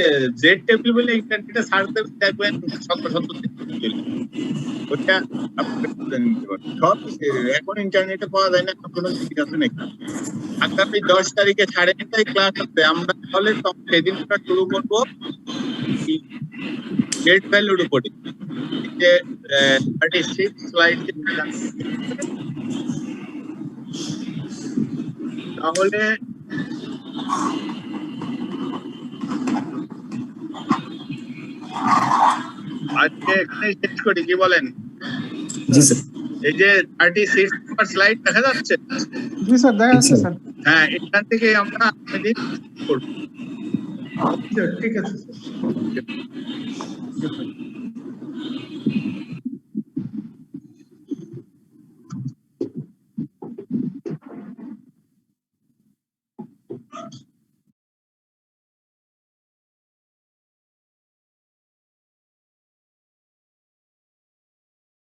Speaker 1: জেড টেবিল বলে ইন্টারনেটে সার্চ দেবেন, দেখবেন শত ওটা সব এখন ইন্টারনেটে পাওয়া যায় না, কোনো ঠিক আছে নাকি? আগামী 10 তারিখে 9:30টায় ক্লাস আছে। আমরা তাহলে সেদিন আমরা শুরু করবো জেড ভ্যালুর উপরে, যে 36 স্লাইড। তাহলে আজকে এখানে শেষ করি, কি বলেন?
Speaker 11: জি স্যার।
Speaker 1: এই যে 36 নাম্বার স্লাইড দেখা যাচ্ছে?
Speaker 4: জি স্যার, দেখা যাচ্ছে স্যার।
Speaker 1: হ্যাঁ, এখান থেকে আমরা করব।
Speaker 4: ঠিক আছে স্যার।